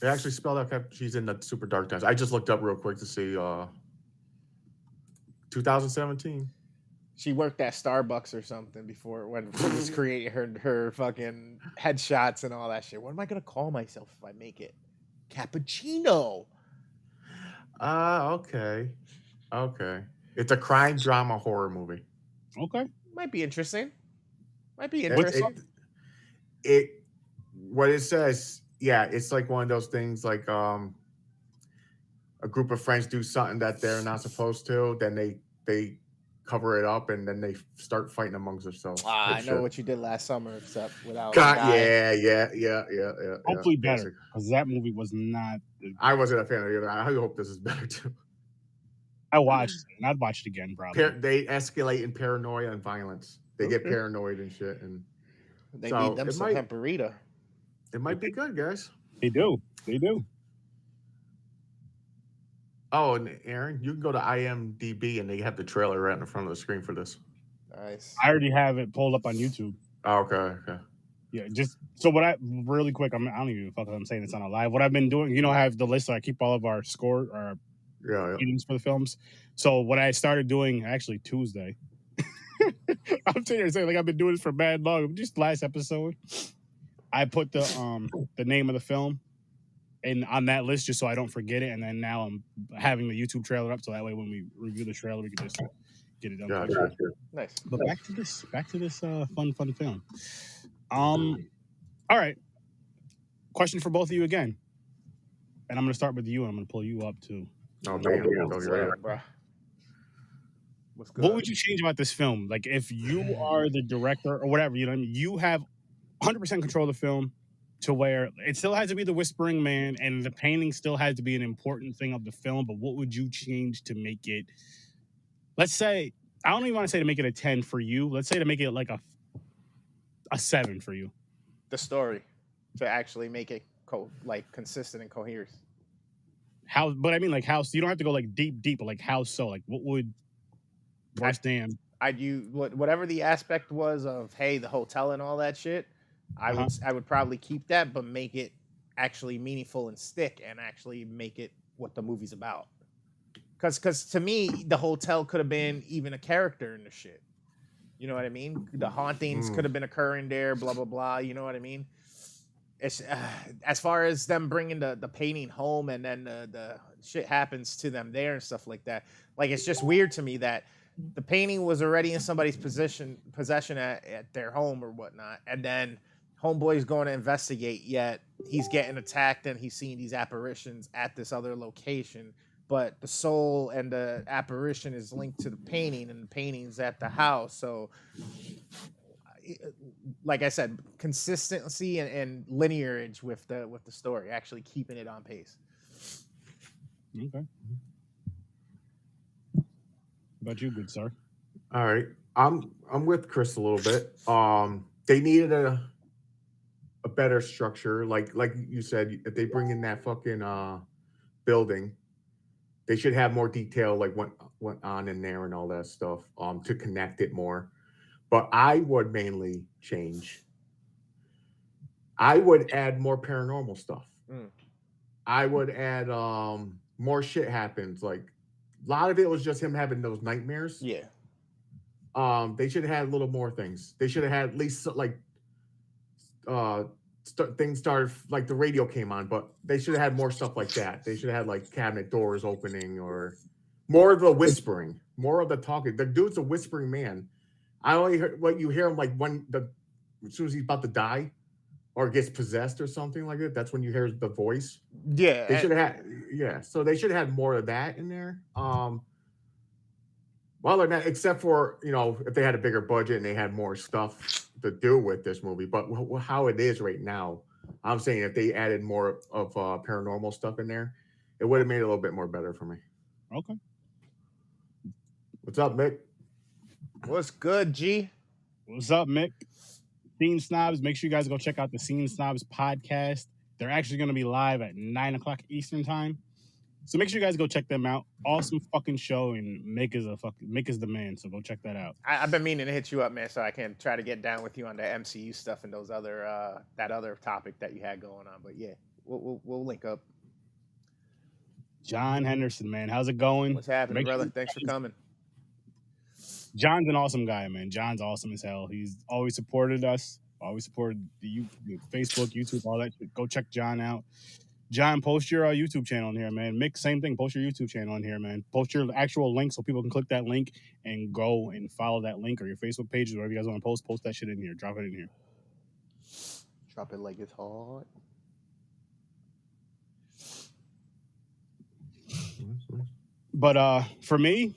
They actually spelled out she's in the Super Dark Times. I just looked up real quick to see 2017. She worked at Starbucks or something before when she was creating her fucking headshots and all that shit. What am I gonna call myself if I make it? Cappuccino. Okay. It's a crime drama horror movie. Okay. Might be interesting. What it says, yeah, it's like one of those things like a group of friends do something that they're not supposed to, then they cover it up and then they start fighting amongst themselves. I know what you did last summer, except without. Yeah. Hopefully better, because that movie was not. I wasn't a fan of it either. I hope this is better too. I watched it, and I'd watch it again, probably. They escalate in paranoia and violence. They get paranoid and shit, and They need them some Hemperita. it might be good, guys. They do. Oh, and Aaron, you can go to IMDb and they have the trailer right in front of the screen for this. Nice. I already have it pulled up on YouTube. Oh, okay. Yeah, just so what I really quick. I don't even fuck if I'm saying this on a live. What I've been doing, I have the list. So I keep all of our score or Yeah. ratings for the films. So what I started doing actually Tuesday. I'm sitting here saying like I've been doing this for bad long. Just last episode, I put the name of the film and on that list just so I don't forget it. And then now I'm having the YouTube trailer up so that way when we review the trailer we can just get it done. Gotcha. Nice. But back to this fun film. All right. Question for both of you again. And I'm gonna start with you and I'm gonna pull you up too. Oh, damn. What's up, bro? What's good? What would you change about this film? Like if you are the director or whatever, you have 100% control of the film to where it still has to be the Whispering Man and the painting still has to be an important thing of the film, but what would you change to make it, let's say, I don't even want to say to make it a 10 for you. Let's say to make it like a 7 for you. The story to actually make it consistent and coherent. How? But I mean, like how? So you don't have to go like deep, but like how so? Like what would? Worse damn. I'd use whatever the aspect was of the hotel and all that shit. I would probably keep that, but make it actually meaningful and stick, and actually make it what the movie's about. Because to me, the hotel could have been even a character in the shit. You know what I mean? The hauntings could have been occurring there. Blah blah blah. You know what I mean? It's as far as them bringing the painting home, and then the shit happens to them there and stuff like that. Like it's just weird to me that the painting was already in somebody's possession at their home or whatnot, and then homeboy's going to investigate, yet he's getting attacked and he's seeing these apparitions at this other location, but the soul and the apparition is linked to the painting and the painting's at the house. So like I said, consistency and linearage with the story, actually keeping it on pace. Okay. About you, good sir? All right, I'm with Chris a little bit. They needed a better structure, like you said. If they bring in that fucking building, they should have more detail, like what went on in there and all that stuff, to connect it more. But I would mainly change. I would add more paranormal stuff. I would add more shit happens. Like a lot of it was just him having those nightmares. Yeah. They should have had a little more things. They should have had at least like things started, like the radio came on, but they should have had more stuff like that. They should have had like cabinet doors opening or more of the whispering, more of the talking. The dude's a whispering man. I only heard what you hear him like as soon as he's about to die or gets possessed or something like that. That's when you hear the voice. Yeah. They should have had, so they should have had more of that in there. Well, they're not, except for, if they had a bigger budget and they had more stuff to do with this movie. But how it is right now, I'm saying if they added more of paranormal stuff in there, it would have made it a little bit more better for me. Okay. What's up, Mick? What's good, G? What's up, Mick? Scene Snobs, make sure you guys go check out the Scene Snobs podcast. They're actually going to be live at 9:00 Eastern time. So make sure you guys go check them out. Awesome fucking show, and Mick is the man. So go check that out. I've been meaning to hit you up, man, so I can try to get down with you on the MCU stuff and those other that other topic that you had going on. But yeah, we'll link up. John Henderson, man, how's it going? What's happening, brother? Thanks for coming. John's an awesome guy, man. John's awesome as hell. He's always supported us. Always supported the Facebook, YouTube, all that shit. Go check John out. John, post your YouTube channel in here, man. Mick, same thing. Post your YouTube channel in here, man. Post your actual link so people can click that link and go and follow that link, or your Facebook page, or whatever you guys want to post. Post that shit in here. Drop it in here. Drop it like it's hot. But for me,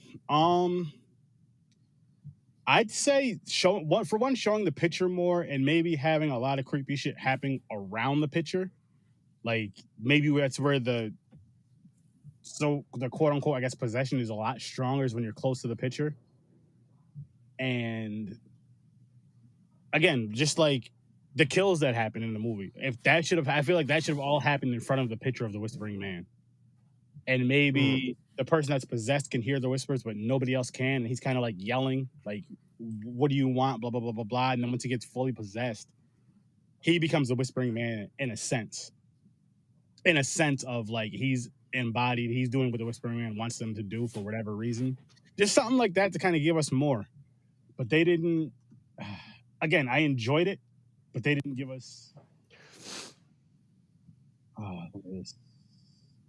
I'd say showing the picture more, and maybe having a lot of creepy shit happening around the picture. Like maybe that's where the quote unquote, I guess, possession is a lot stronger is when you're close to the picture. And again, just like the kills that happen in the movie, I feel like that should have all happened in front of the picture of the Whispering Man. And maybe the person that's possessed can hear the whispers, but nobody else can. And he's kind of like yelling, like, what do you want? Blah, blah, blah, blah, blah. And then once he gets fully possessed, he becomes the whispering man in a sense. In a sense of like he's embodied, he's doing what the whispering man wants them to do for whatever reason. Just something like that to kind of give us more. But they didn't. Again, I enjoyed it, but they didn't give us.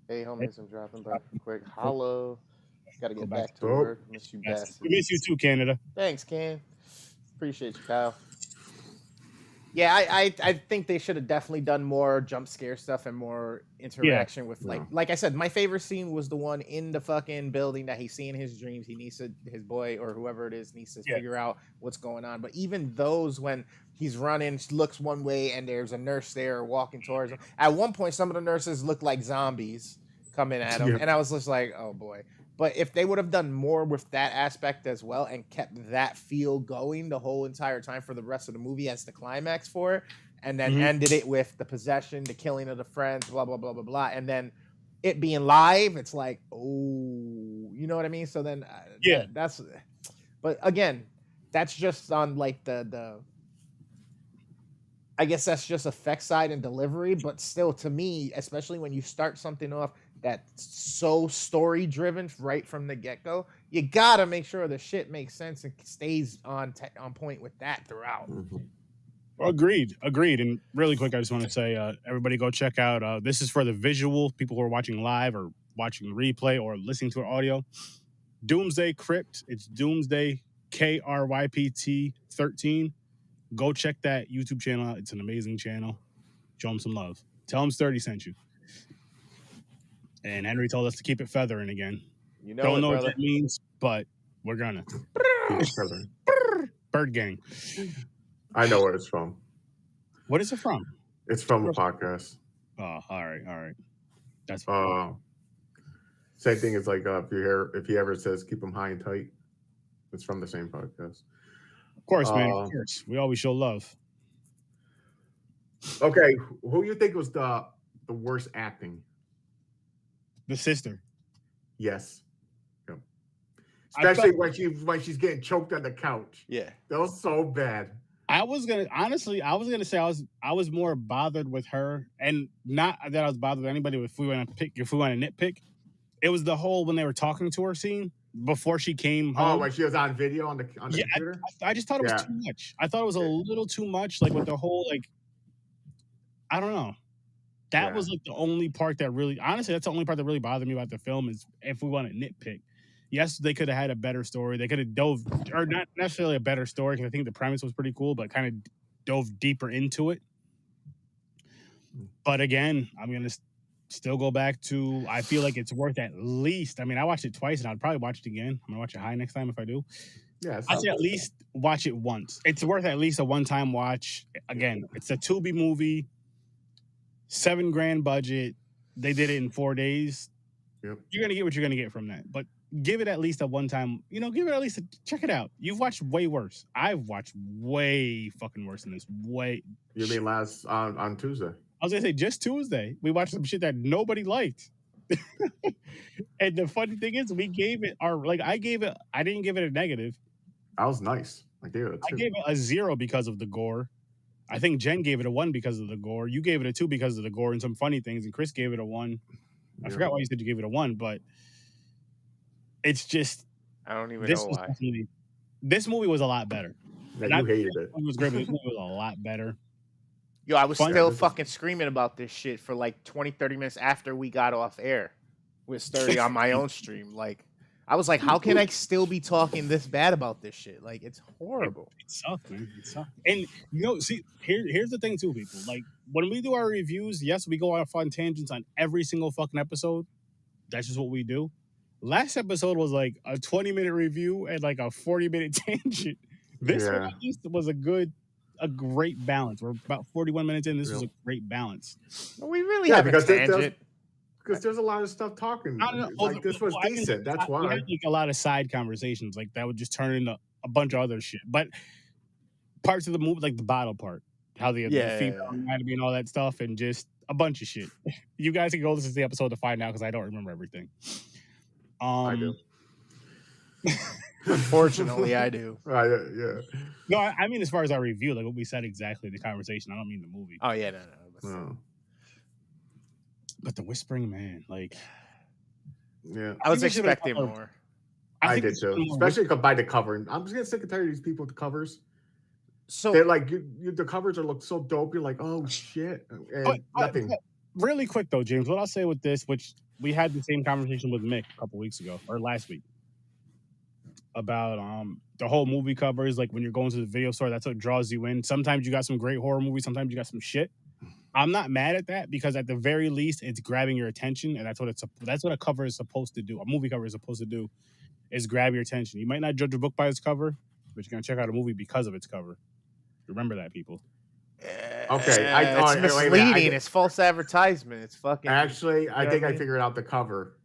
Hey, homies, I'm dropping by quick. Hello. Got to get back to Oh. work. Miss you, Yes. bastards. We miss you too, Canada. Thanks, Ken. Appreciate you, Kyle. Yeah, I think they should have definitely done more jump scare stuff and more interaction with like I said, my favorite scene was the one in the fucking building that he's seeing his dreams. He needs to, his boy or whoever it is needs to figure out what's going on. But even those when he's running, looks one way and there's a nurse there walking towards him. At one point, some of the nurses looked like zombies coming at him, and I was just like, oh boy. But if they would have done more with that aspect as well and kept that feel going the whole entire time for the rest of the movie as the climax for it, and then ended it with the possession, the killing of the friends, blah, blah, blah, blah, blah, and then it being live, it's like, oh, you know what I mean? So then, that's, but again, that's just on like the I guess that's just effect side and delivery, but still to me, especially when you start something off that's so story driven right from the get-go, you gotta make sure the shit makes sense and stays on point with that throughout. Agreed. And really quick, I just want to say, everybody go check out, this is for the visual people who are watching live or watching replay or listening to our audio. Doomsday Crypt. It's Doomsday KRYPT 13. Go check that YouTube channel out. It's an amazing channel. Show him some love. Tell him Sturdy sent you. And Henry told us to keep it feathering again. You know, don't know brother. what that means, but we're gonna. Bird Gang. I know where it's from. What is it from? It's from a podcast. Oh, all right. That's same thing as like if he ever says keep them high and tight, it's from the same podcast. Of course, man. Of course, we always show love. Okay, who you think was the worst acting? The sister. Yes. Yep. Especially when she's getting choked on the couch. Yeah, that was so bad. I was gonna say I was more bothered with her, and not that I was bothered with anybody. If we want to nitpick, it was the whole when they were talking to her scene before she came home. Oh, when she was on video on the computer. I just thought it was too much. I thought it was a little too much, like with the whole like. I don't know. That was like the only part that really, honestly, that's the only part that really bothered me about the film is if we want to nitpick. Yes, they could have had a better story. They could have or not necessarily a better story because I think the premise was pretty cool, but kind of dove deeper into it. But again, I'm going to still go back to, I feel like it's worth at least, I mean, I watched it twice and I'd probably watch it again. I'm going to watch it high next time if I do. Yeah, I'd say at least watch it once. It's worth at least a one-time watch. Again, it's a Tubi movie. $7,000 budget. They did it in 4 days. Yep. You're gonna get what you're gonna get from that. But give it at least a one-time. Give it at least check it out. You've watched way worse. I've watched way fucking worse than this. Way. You mean last on Tuesday? I was gonna say just Tuesday. We watched some shit that nobody liked. And the funny thing is, we gave it I didn't give it a negative. I was nice. I gave it a 2. I gave it a 0 because of the gore. I think Jen gave it a 1 because of the gore. You gave it a 2 because of the gore and some funny things, and Chris gave it a 1. I forgot why you said you gave it a 1, but it's just I don't even know why. This movie was a lot better. Yeah, you hated it. It was great, but this movie was a lot better. Yo, I was still fucking screaming about this shit for like 20, 30 minutes after we got off air with Sturdy on my own stream. Like, I was like, how can I still be talking this bad about this shit? Like, it's horrible. It sucks, man. It sucks. And, see, here's the thing, too, people. Like, when we do our reviews, yes, we go off on tangents on every single fucking episode. That's just what we do. Last episode was like a 20-minute review and like a 40-minute tangent. This one, at least, was a great balance. We're about 41 minutes in. This was a great balance. Well, we really have a tangent. Because there's a lot of stuff talking. Like, this was decent. That's why. We had like a lot of side conversations. Like, that would just turn into a bunch of other shit. But parts of the movie, like the bottle part, how the female anatomy and all that stuff, and just a bunch of shit. You guys can go listen to the episode to find out because I don't remember everything. I do. Unfortunately, I do. Yeah. No, I mean as far as our review, like what we said exactly in the conversation. I don't mean the movie. Oh yeah, no. No. But the Whispering Man, like, Yeah. I was think we should've expecting done- more. I I think did we should've too. done more Especially by the cover. I'm just getting sick and tired of these people with the covers. So They're like, the covers are look so dope. You're like, oh shit. And nothing. But really quick though, James, what I'll say with this, which we had the same conversation with Mick a couple weeks ago or last week about the whole movie covers. Like when you're going to the video store, that's what draws you in. Sometimes you got some great horror movies, sometimes you got some shit. I'm not mad at that because at the very least, it's grabbing your attention, and that's what a cover is supposed to do. A movie cover is supposed to do is grab your attention. You might not judge a book by its cover, but you're gonna check out a movie because of its cover. Remember that, people. Okay, it's misleading. It's false advertisement. It's fucking. Actually, I know think what I I mean? figured out the cover.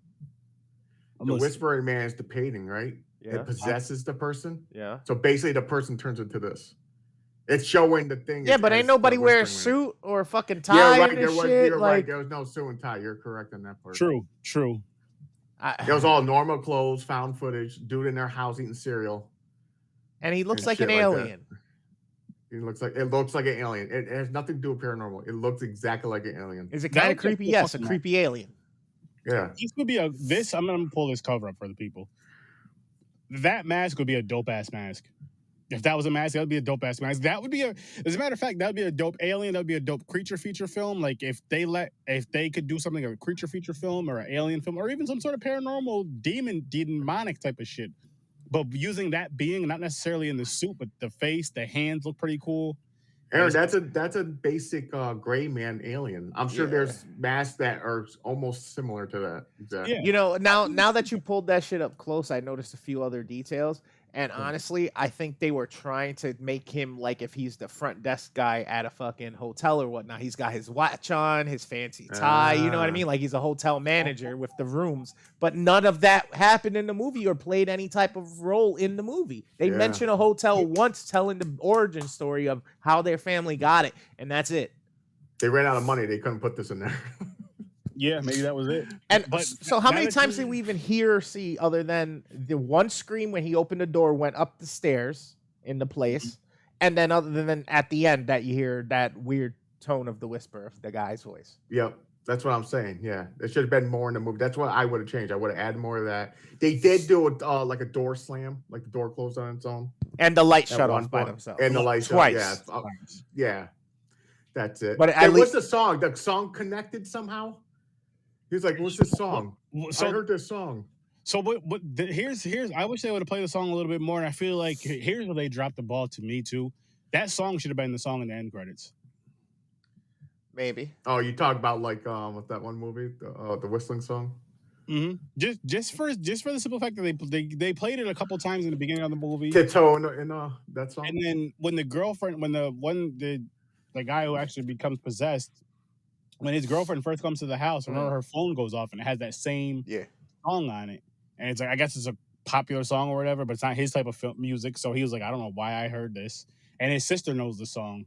The Whispering Man is the painting, right? Yeah. It possesses the person. Yeah. So basically, the person turns into this. It's showing the thing. Yeah, but ain't as nobody the wear a Whispering Man. suit or a fucking tie You're right. and You're shit. right. Like, There was no suit and tie. You're correct on that part. True. It was all normal clothes, found footage, dude in their house eating cereal. And he looks and like an shit like that. alien. It looks like an alien. It has nothing to do with paranormal. It looks exactly like an alien. Is it That kind of would be a creepy? cool Yes, a fucking creepy alien. Yeah. This would be I'm gonna pull this cover up for the people. That mask would be a dope ass mask. If that was a mask, that would be a dope ass mask. That would be as a matter of fact, that would be a dope alien. That would be a dope creature feature film. Like if they could do something like a creature feature film or an alien film or even some sort of paranormal demonic type of shit. But using that being not necessarily in the suit, but the face, the hands look pretty cool. Aaron, that's a basic gray man alien. I'm sure there's masks that are almost similar to that. Exactly. Yeah. You know, now that you pulled that shit up close, I noticed a few other details. And honestly, I think they were trying to make him like if he's the front desk guy at a fucking hotel or whatnot. He's got his watch on, his fancy tie, you know what I mean? Like he's a hotel manager with the rooms. But none of that happened in the movie or played any type of role in the movie. They mention a hotel once telling the origin story of how their family got it, and that's it. They ran out of money. They couldn't put this in there. Yeah, maybe that was it. And But so how many that- times did we even hear or see other than the one scream when he opened the door, went up the stairs in the place, and then other than at the end that you hear that weird tone of the whisper of the guy's voice? Yep. That's what I'm saying. Yeah. There should have been more in the movie. That's what I would have changed. I would have added more of that. They did do it like a door slam, like the door closed on its own. And the light At shut one off by point. themselves. And the light twice. shut. Yeah. Yeah. That's it. But But at what's least the song? The song connected somehow? He's like, what's this song? So I heard this song. So here's I wish they would have played the song a little bit more, and I feel like here's where they dropped the ball to me too. That song should have been the song in the end credits. maybe. Oh, you talk about like what's that one movie? The whistling song? Mm-hmm. Just for the simple fact that they played it a couple times in the beginning of the movie, Tiptoe in that song. and then when the guy who actually becomes possessed, when his girlfriend first comes to the house, remember her phone goes off and it has that same song on it, and it's like I guess it's a popular song or whatever, but it's not his type of music. So he was like, I don't know why I heard this, and his sister knows the song.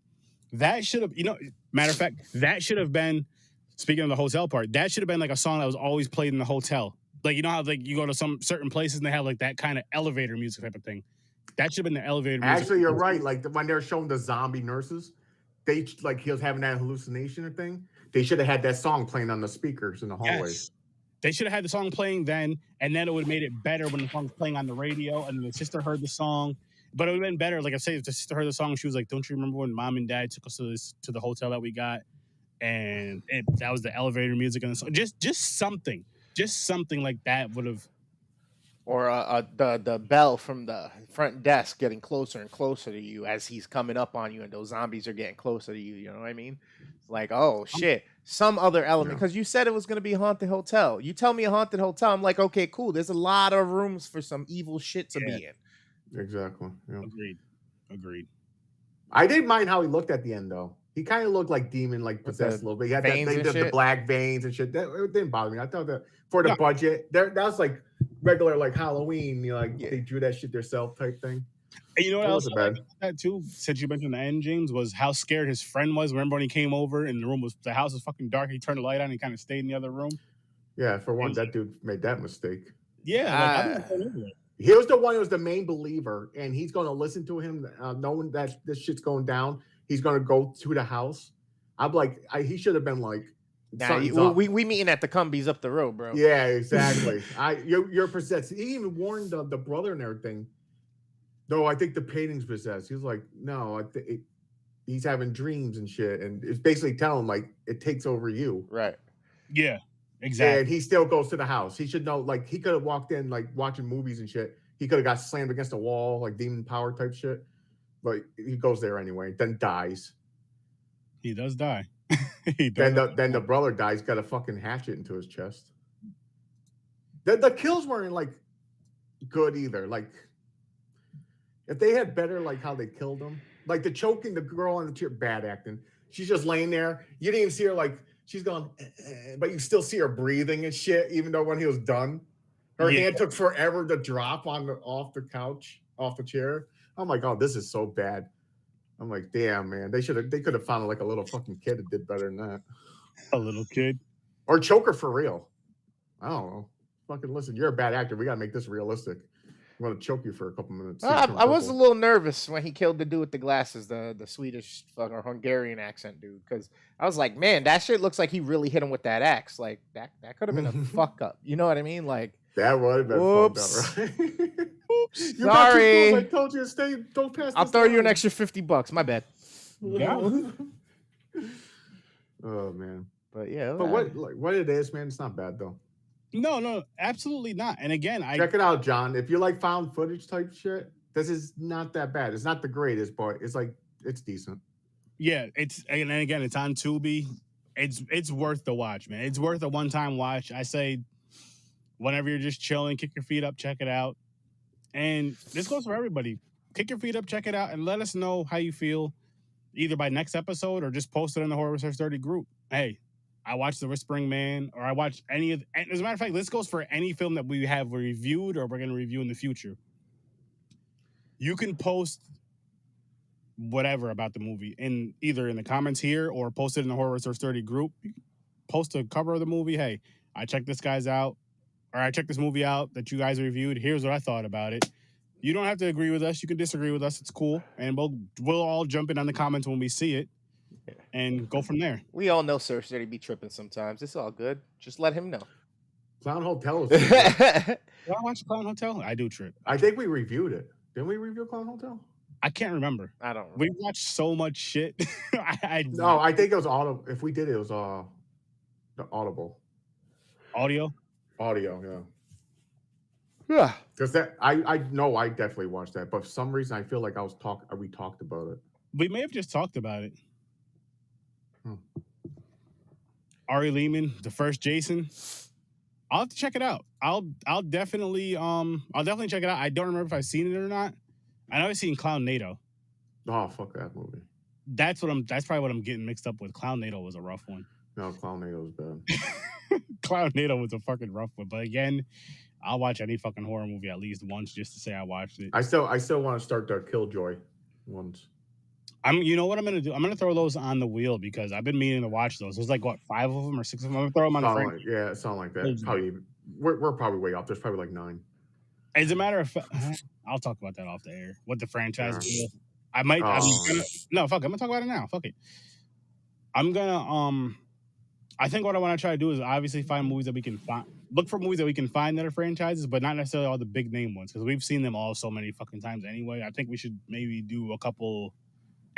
That should have, matter of fact, that should have been. Speaking of the hotel part, that should have been like a song that was always played in the hotel. Like, you know how like you go to some certain places and they have like that kind of elevator music type of thing. That should have been the elevator music. Actually, you're right. Like when they're showing the zombie nurses, they like he was having that hallucination or thing. They should have had that song playing on the speakers in the hallway. Yes. They should have had the song playing then, and then it would have made it better when the song was playing on the radio, and the sister heard the song. But it would have been better, like I say, if the sister heard the song, she was like, "Don't you remember when Mom and Dad took us to the hotel that we got?" And that was the elevator music and the song. Just something like that would have. Or the bell from the front desk getting closer and closer to you as he's coming up on you, and those zombies are getting closer to you. You know what I mean? It's like, oh shit, some other element, because you said it was going to be a haunted hotel. You tell me a haunted hotel, I'm like, okay, cool. There's a lot of rooms for some evil shit to be in. Exactly. Yeah. Agreed. I didn't mind how he looked at the end though. He kind of looked like demon, like possessed a little bit. He had the black veins and shit. That it didn't bother me. I thought that for the budget, that was like regular like Halloween. They drew that shit themselves type thing. And you know what else I like that too? Since you mentioned the end, James, was how scared his friend was. Remember when he came over and the house was fucking dark? He turned the light on and kind of stayed in the other room. Yeah, for one, that dude made that mistake. Yeah, I'm not going over it. He was the one who was the main believer, and he's going to listen to him, knowing that this shit's going down. He's going to go to the house. I'm like, he should have been like, Nah, we meeting at the Cumbies up the road, bro. Yeah, exactly. You're possessed. He even warned the brother and everything. No, I think the painting's possessed. He was like, no, he's having dreams and shit, and it's basically telling him like it takes over you. Right. Yeah, exactly. And he still goes to the house. He should know. Like he could have walked in like watching movies and shit. He could have got slammed against a wall, like demon power type shit. But he goes there anyway. Then dies. He does die. Then the brother dies. Got a fucking hatchet into his chest. The kills weren't like good either. Like if they had better like how they killed him, like the choking the girl on the chair, bad acting. She's just laying there. You didn't even see her like she's going, but you still see her breathing and shit. Even though when he was done, her hand took forever to drop off the couch, off the chair. I'm like, oh, this is so bad. I'm like, damn, man. They could have found like a little fucking kid that did better than that. A little kid. Or choke her for real. I don't know. Fucking listen, you're a bad actor. We gotta make this realistic. I'm gonna choke you for a couple minutes. I was a little nervous when he killed the dude with the glasses, the Swedish or Hungarian accent dude, because I was like, man, that shit looks like he really hit him with that axe. Like that could have been a fuck up. You know what I mean? Like that would have been fucked up, right? Oops. Sorry. I told you to stay. Don't pass. I'll throw you an extra $50. My bad. Yeah. Oh man. But yeah. But what it is, man, it's not bad though. No, absolutely not. And again, check it out, John. If you like found footage type shit, this is not that bad. It's not the greatest, but it's decent. Yeah, and again, it's on Tubi. It's worth the watch, man. It's worth a one-time watch. I say, whenever you're just chilling, kick your feet up, check it out. And this goes for everybody. Kick your feet up, check it out, and let us know how you feel, either by next episode or just post it in the Horror Research 30 group. Hey, I watched The Whispering Man, or I watched any of. And as a matter of fact, this goes for any film that we have reviewed or we're going to review in the future. You can post whatever about the movie either in the comments here or post it in the Horror Research 30 group. Post a cover of the movie. Hey, I checked this movie out that you guys reviewed. Here's what I thought about it. You don't have to agree with us. You can disagree with us. It's cool, and we'll all jump in on the comments when we see it. And go from there. We all know Sir Steady be tripping sometimes. It's all good. Just let him know. Clown Hotel is Did I watch Clown Hotel? I do trip. I think we reviewed it. Didn't we review Clown Hotel? I can't remember. I don't remember. We watched so much shit. No, I think it was Audible. If we did it, was the Audible. Audio, yeah. Yeah. Because that I know I definitely watched that, but for some reason I feel like we talked about it. We may have just talked about it. Ari Lehman, the first Jason. I'll have to check it out. I'll definitely check it out. I don't remember if I've seen it or not. I know I've seen Clownado. Oh, fuck that movie. That's probably what I'm getting mixed up with. Clownado was a rough one. No, Clownado was bad. Clownado was a fucking rough one. But again, I'll watch any fucking horror movie at least once just to say I watched it. I still want to start the Killjoy ones. You know what I'm gonna do? I'm gonna throw those on the wheel because I've been meaning to watch those. There's like 5 of them or 6 of them. I'm gonna throw them on the frame. Yeah, it sounds like that. Probably we're probably way off. There's probably like 9. As a matter of fact, I'll talk about that off the air. What the franchise is. I might. No, fuck. I'm gonna talk about it now. Fuck it. I'm gonna. I think what I want to try to do is obviously find movies that we can find. Look for movies that we can find that are franchises, but not necessarily all the big name ones because we've seen them all so many fucking times anyway. I think we should maybe do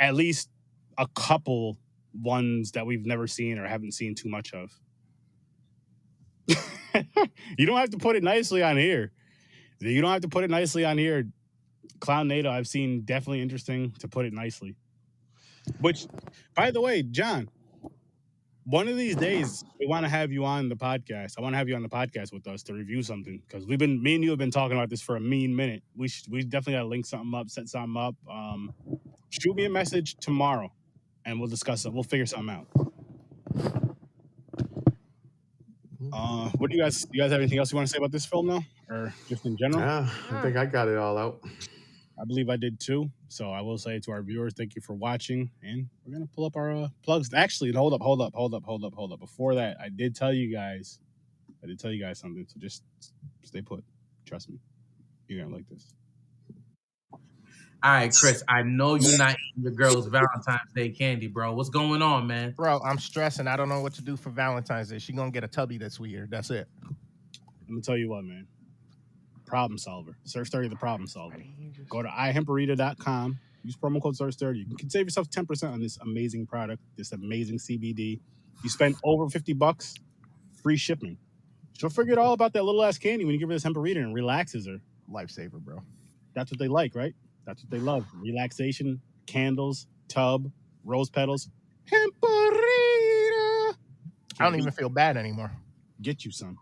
at least a couple ones that we've never seen or haven't seen too much of. You don't have to put it nicely on here. Clownado, I've seen definitely interesting to put it nicely. Which, by the way, John, one of these days we want to have you on the podcast. I want to have you on the podcast with us to review something because me and you have been talking about this for a mean minute. We definitely got to link something up, set something up. Shoot me a message tomorrow, and we'll discuss it. We'll figure something out. What do you guys have anything else you want to say about this film now, or just in general? Yeah, I think I got it all out. I believe I did too. So I will say to our viewers, thank you for watching, and we're gonna pull up our plugs. Actually, hold up. Before that, I did tell you guys something. So just stay put. Trust me. You're gonna like this. All right, Chris, I know you're not eating your girl's Valentine's Day candy, bro. What's going on, man? Bro, I'm stressing. I don't know what to do for Valentine's Day. She gonna get a tubby this year. That's it. I'm gonna tell you what, man. Problem solver. Search30 the problem solver. Go to ihemperita.com. Use promo code Search30. You can save yourself 10% on this amazing product, this amazing CBD. You spend over $50, free shipping. She'll forget all about that little ass candy when you give her this Hemperita and relaxes her. Lifesaver, bro. That's what they like, right? That's what they love. Relaxation, candles, tub, rose petals. Hemperita. I don't even feel bad anymore. Get you some.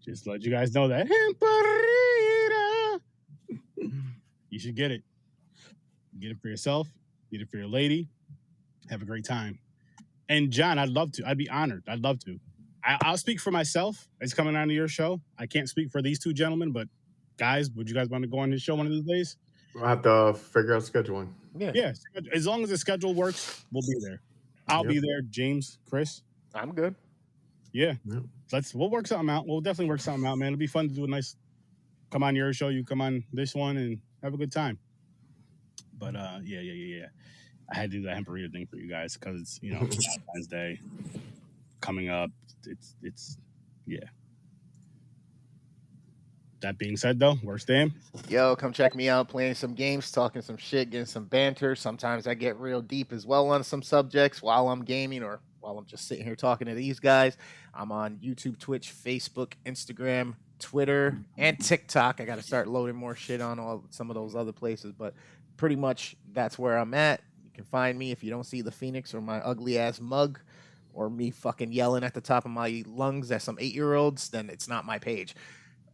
Just let you guys know that Hemperita. You should get it. Get it for yourself. Get it for your lady. Have a great time. And John, I'd love to. I'd be honored. I'd love to. I'll speak for myself. It's coming on to your show. I can't speak for these two gentlemen, but guys, would you guys want to go on his show one of these days? We'll have to figure out scheduling. Yeah. As long as the schedule works, we'll be there. I'll be there. James, Chris. I'm good. Yeah. We'll work something out. We'll definitely work something out, man. It'll be fun to do a nice come on your show, you come on this one and have a good time. But yeah. I had to do that Hemperita thing for you guys because it's, Valentine's Day coming up. It's That being said, though, worst damn. Yo, come check me out playing some games, talking some shit, getting some banter. Sometimes I get real deep as well on some subjects while I'm gaming or while I'm just sitting here talking to these guys. I'm on YouTube, Twitch, Facebook, Instagram, Twitter, and TikTok. I got to start loading more shit on some of those other places, but pretty much that's where I'm at. You can find me if you don't see the Phoenix or my ugly ass mug or me fucking yelling at the top of my lungs at some 8-year-olds, then it's not my page.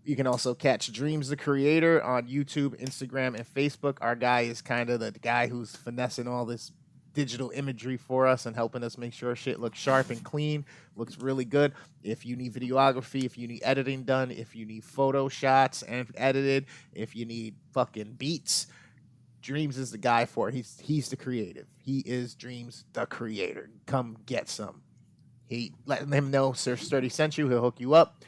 You can also catch Dreams the Creator on YouTube, Instagram, and Facebook. Our guy is kind of the guy who's finessing all this digital imagery for us and helping us make sure shit looks sharp and clean, looks really good. If you need videography, if you need editing done, if you need photo shots and edited, if you need fucking beats, Dreams is the guy for it. He's the creative. He is Dreams the Creator. Come get some. Let him know Search30 sent you. He'll hook you up.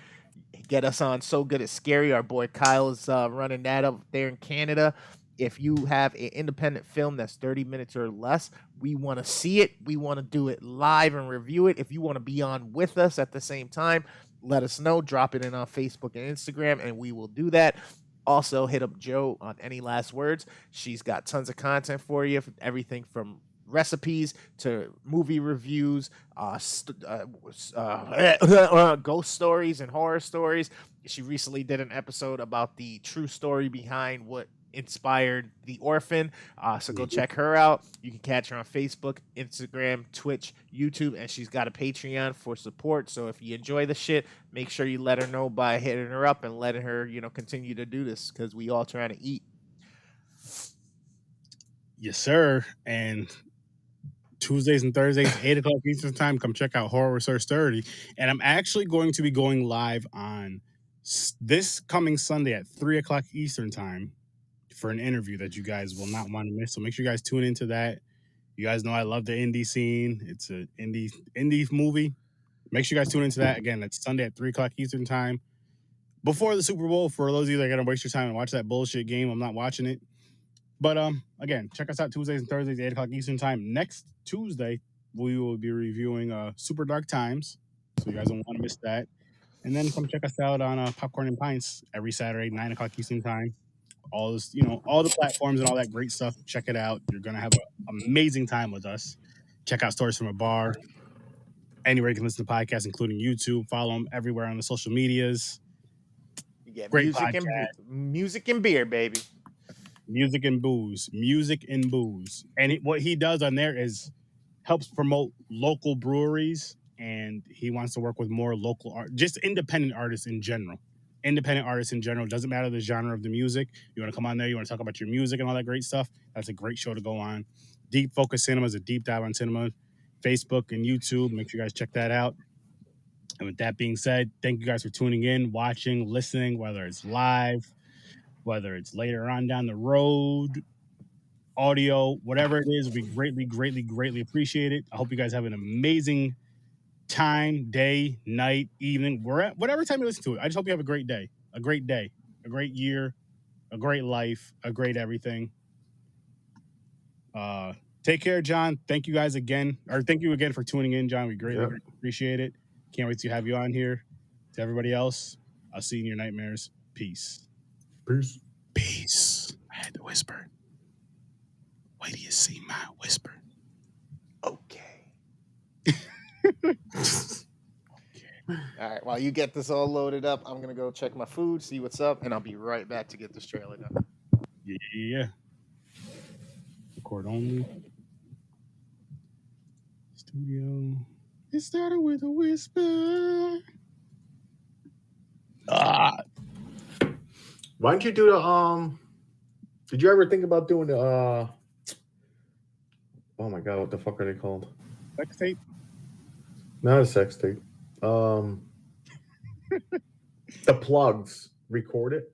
Get us on So Good It's Scary. Our boy Kyle is running that up there in Canada. If you have an independent film that's 30 minutes or less, we want to see it. We want to do it live and review it. If you want to be on with us at the same time, let us know. Drop it in on Facebook and Instagram, and we will do that. Also, hit up Joe on any last words. She's got tons of content for you, everything from recipes to movie reviews, ghost stories and horror stories. She recently did an episode about the true story behind what inspired The Orphan. So go check her out. You can catch her on Facebook, Instagram, Twitch, YouTube, and she's got a Patreon for support. So if you enjoy the shit, make sure you let her know by hitting her up and letting her, continue to do this because we all trying to eat. Yes, sir. And Tuesdays and Thursdays, 8 o'clock Eastern time, come check out Horror Research 30. And I'm actually going to be going live on this coming Sunday at 3 o'clock Eastern time for an interview that you guys will not want to miss. So make sure you guys tune into that. You guys know I love the indie scene. It's an indie movie. Make sure you guys tune into that. Again, that's Sunday at 3 o'clock Eastern time. Before the Super Bowl, for those of you that are going to waste your time and watch that bullshit game, I'm not watching it. But again, check us out Tuesdays and Thursdays, 8 o'clock Eastern time. Next Tuesday, we will be reviewing Super Dark Times. So you guys don't want to miss that. And then come check us out on Popcorn and Pints every Saturday, 9 o'clock Eastern time. All this, all the platforms and all that great stuff. Check it out. You're gonna have an amazing time with us. Check out Stories from a Bar. Anywhere you can listen to podcasts, including YouTube. Follow them everywhere on the social medias. You get Great music and beer, baby. Music and booze. And what he does on there is helps promote local breweries, and he wants to work with more local art, just independent artists in general. Doesn't matter the genre of the music. You want to come on there, you want to talk about your music and all that great stuff, that's a great show to go on. Deep Focus Cinema is a deep dive on cinema. Facebook and YouTube, make sure you guys check that out. And with that being said, thank you guys for tuning in, watching, listening, whether it's live, whether it's later on down the road, audio, whatever it is. We greatly, greatly, greatly appreciate it. I hope you guys have an amazing time, day, night, evening, whatever time you listen to it. I just hope you have a great day, a great year, a great life, a great everything. Take care, John. Thank you guys again, or thank you again for tuning in, John. We greatly appreciate it. Can't wait to have you on here. To everybody else, I'll see you in your nightmares. Peace. Peace. Peace. I had to whisper. Wait till you see my whisper. Okay. All right. While you get this all loaded up, I'm gonna go check my food, see what's up, and I'll be right back to get this trailer done. Yeah. Record only. Studio. It started with a whisper. Why don't you do the Did you ever think about doing the oh my god, what the fuck are they called? Sex tape? Not a sex tape. The plugs. Record it.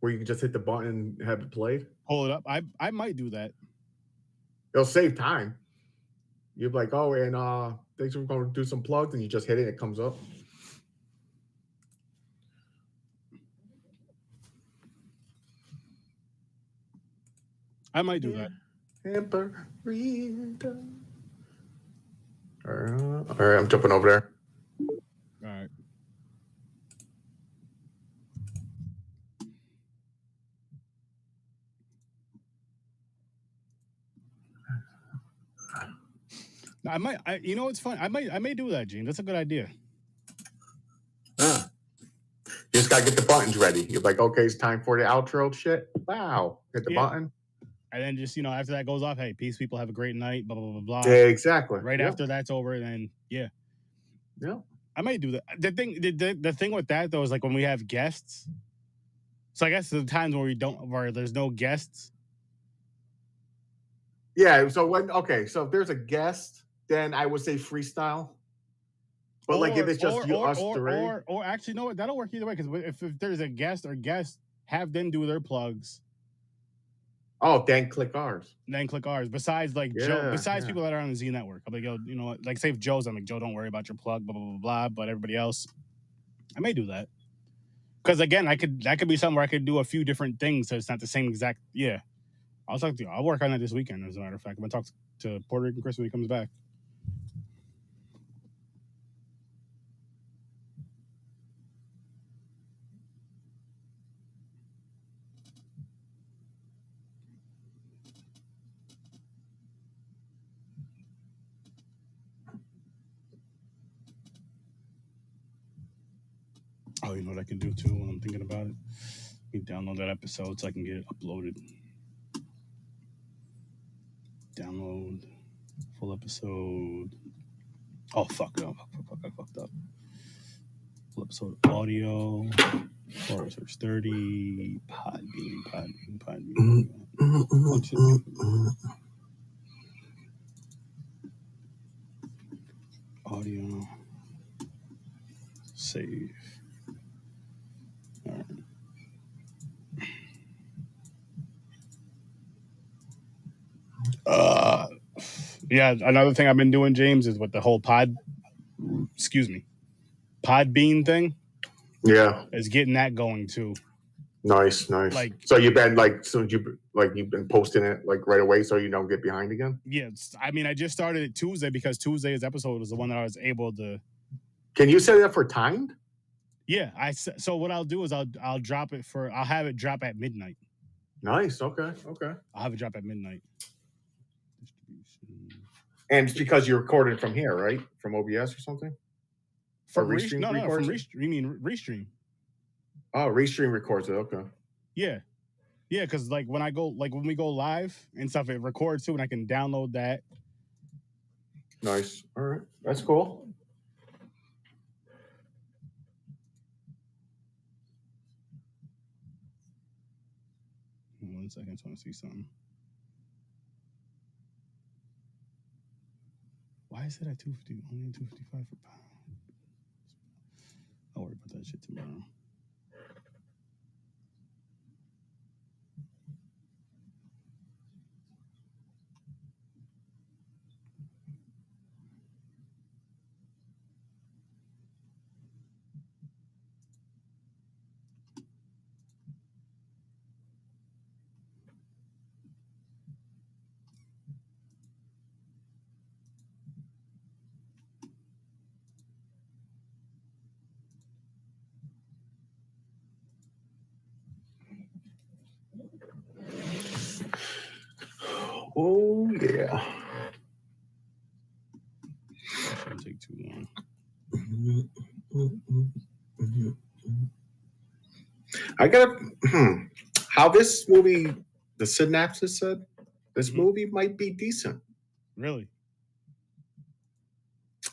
Where you can just hit the button and have it played. Hold it up. I might do that. It'll save time. You're like, oh, and thanks for going to do some plugs, and you just hit it, it comes up. I might do that. All right, I'm jumping over there. All right. You know what's fun? I may do that, Gene. That's a good idea. You just gotta get the buttons ready. You're like, okay, it's time for the outro shit. Wow. Hit the button. And then just, after that goes off, hey, peace, people, have a great night, blah, blah, blah, blah. Yeah, exactly. Right after that's over, then, yeah. Yeah. I may do that. The thing with that, though, is like when we have guests. So I guess the times where there's no guests. Yeah, so if there's a guest, then I would say freestyle. But like if it's just us three. Or actually, no, that'll work either way. Because if there's a guest or guests, have them do their plugs. Oh, then click ours. Besides Joe, people that are on the Z Network. I'm like, yo, you know what? Like, say if Joe's, I'm like, Joe, don't worry about your plug, blah, blah, blah, blah. But everybody else, I may do that. Because again, that could be something where I could do a few different things, so it's not the same exact. Yeah, I'll talk to you. I'll work on that this weekend. As a matter of fact, I'm gonna talk to Puerto Rican Chris when he comes back. Oh, you know what I can do too when I'm thinking about it? You download that episode so I can get it uploaded. Download full episode. Oh, fuck. No. Fuck, I fucked up. Full episode audio. Or search 30. Podbean. Audio. Save. All right. Yeah, another thing I've been doing, James, is with the whole Podbean thing. Yeah. Is getting that going too. Nice. Like, so you've been you've been posting it like right away so you don't get behind again? Yeah. I mean, I just started it Tuesday because Tuesday's episode was the one that I was able to. Can you set it up for timed? Yeah. So what I'll do is I'll have it drop at midnight. Nice. Okay. I'll have it drop at midnight. And it's because you recorded from here, right? From OBS or something? From Restream? No, from Restream. You mean Restream? Oh, Restream records it. Okay. Yeah, because when we go live and stuff, it records too, and I can download that. Nice. All right, that's cool. One second, I just want to see something. Why is it at $250? Only $255 for pound. I'll worry about that shit tomorrow. Oh yeah. Shouldn't take too long. I got how this movie, the synopsis said, this movie might be decent. Really?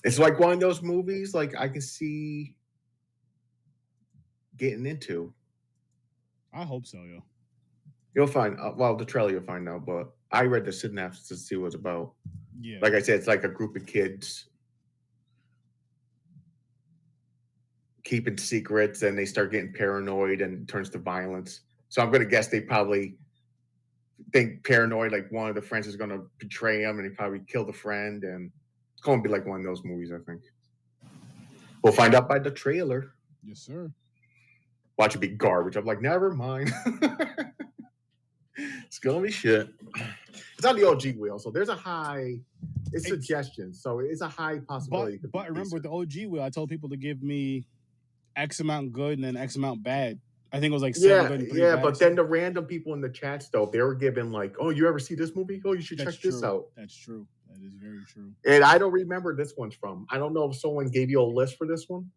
It's like one of those movies like I can see getting into. I hope so, yo. You'll find well the trailer you'll find out, but I read the synopsis to see what it's about. Yeah. Like I said, it's like a group of kids keeping secrets and they start getting paranoid and it turns to violence. So I'm gonna guess they probably think paranoid, like one of the friends is gonna betray him and he probably kill the friend, and it's gonna be like one of those movies, I think. We'll find out by the trailer. Yes, sir. Watch it be garbage. I'm like, never mind. It's gonna be shit. It's on the OG wheel, so there's a high. It's suggestions, so it's a high possibility. But remember, with the OG wheel, I told people to give me X amount good and then X amount bad. I think it was like 7 good and 3 bad. But then the random people in the chat though, they were giving like, "Oh, you ever see this movie? Oh, you should check this out." That's true. That is very true. And I don't remember this one's from. I don't know if someone gave you a list for this one,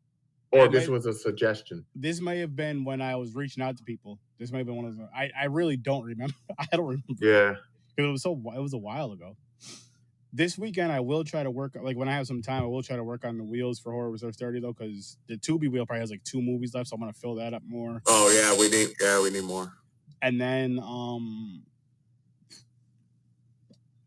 or this was a suggestion. This may have been when I was reaching out to people. This may have been one of them. I really don't remember. I don't remember. Yeah, it was a while ago. This weekend I will try to work, like when I have some time, I will try to work on the wheels for Horror Reserve 30 though, because the Tubi wheel probably has like 2 movies left, so I'm gonna fill that up more. Oh yeah, we need more. And then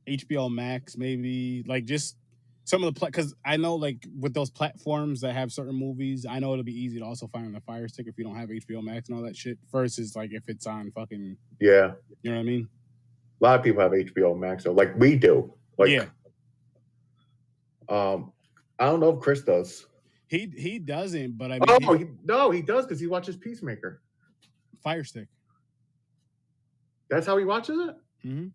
HBO Max maybe, like just some of the because I know like with those platforms that have certain movies, I know it'll be easy to also find on the Fire Stick if you don't have HBO Max and all that shit. Versus like if it's on fucking you know what I mean. A lot of people have HBO Max, so like we do. Like, yeah. I don't know if Chris does. He doesn't, but I mean. He does because he watches Peacemaker. Fire Stick. That's how he watches it? Mm-hmm.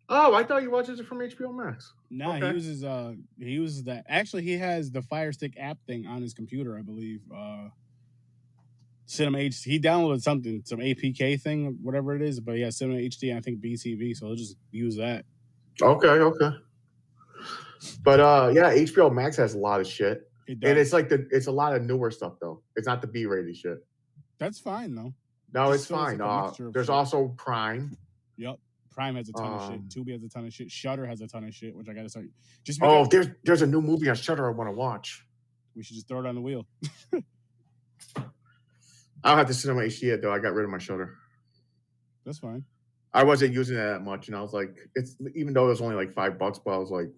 Oh, I thought he watches it from HBO Max. No, okay. He uses that. Actually, he has the Fire Stick app thing on his computer, I believe. Cinema HD. He downloaded something, some APK thing, whatever it is, but yeah, Cinema HD and I think BTV, so he'll just use that. Okay. But yeah, HBO Max has a lot of shit. And it's like it's a lot of newer stuff though. It's not the B-rated shit. That's fine though. No, it's fine. Like there's also Prime. Yep. Prime has a ton of shit. Tubi has a ton of shit. Shudder has a ton of shit, which I gotta start. There's a new movie on Shudder I want to watch. We should just throw it on the wheel. I don't have to Cinema HD yet though. I got rid of my Shudder. That's fine. I wasn't using it that much, and I was like, it's even though it was only like $5, but I was like,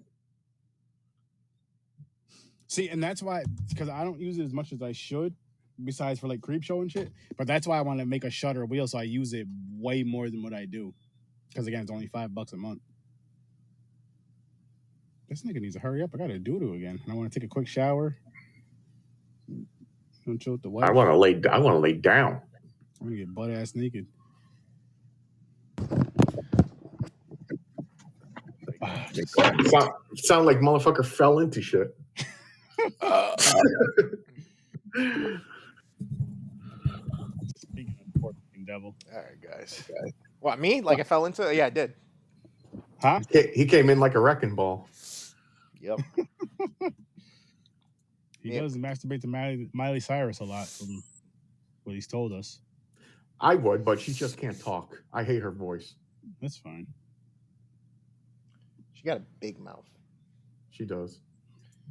see, and that's why, because I don't use it as much as I should, besides for like Creepshow and shit. But that's why I want to make a Shudder wheel, so I use it way more than what I do. Because again, it's only $5 a month. This nigga needs to hurry up. I got a doo-doo again, and I want to take a quick shower. Don't chill with the wife. I want to lay down. I'm gonna get butt ass naked. Sound like motherfucker fell into shit. Speaking of poor fucking devil. All right, guys. What, me? Like I fell into it? Yeah, I did. Huh? He came in like a wrecking ball. Yep. He does masturbate to Miley Cyrus a lot from what he's told us. I would, but she just can't talk. I hate her voice. That's fine. She got a big mouth. She does.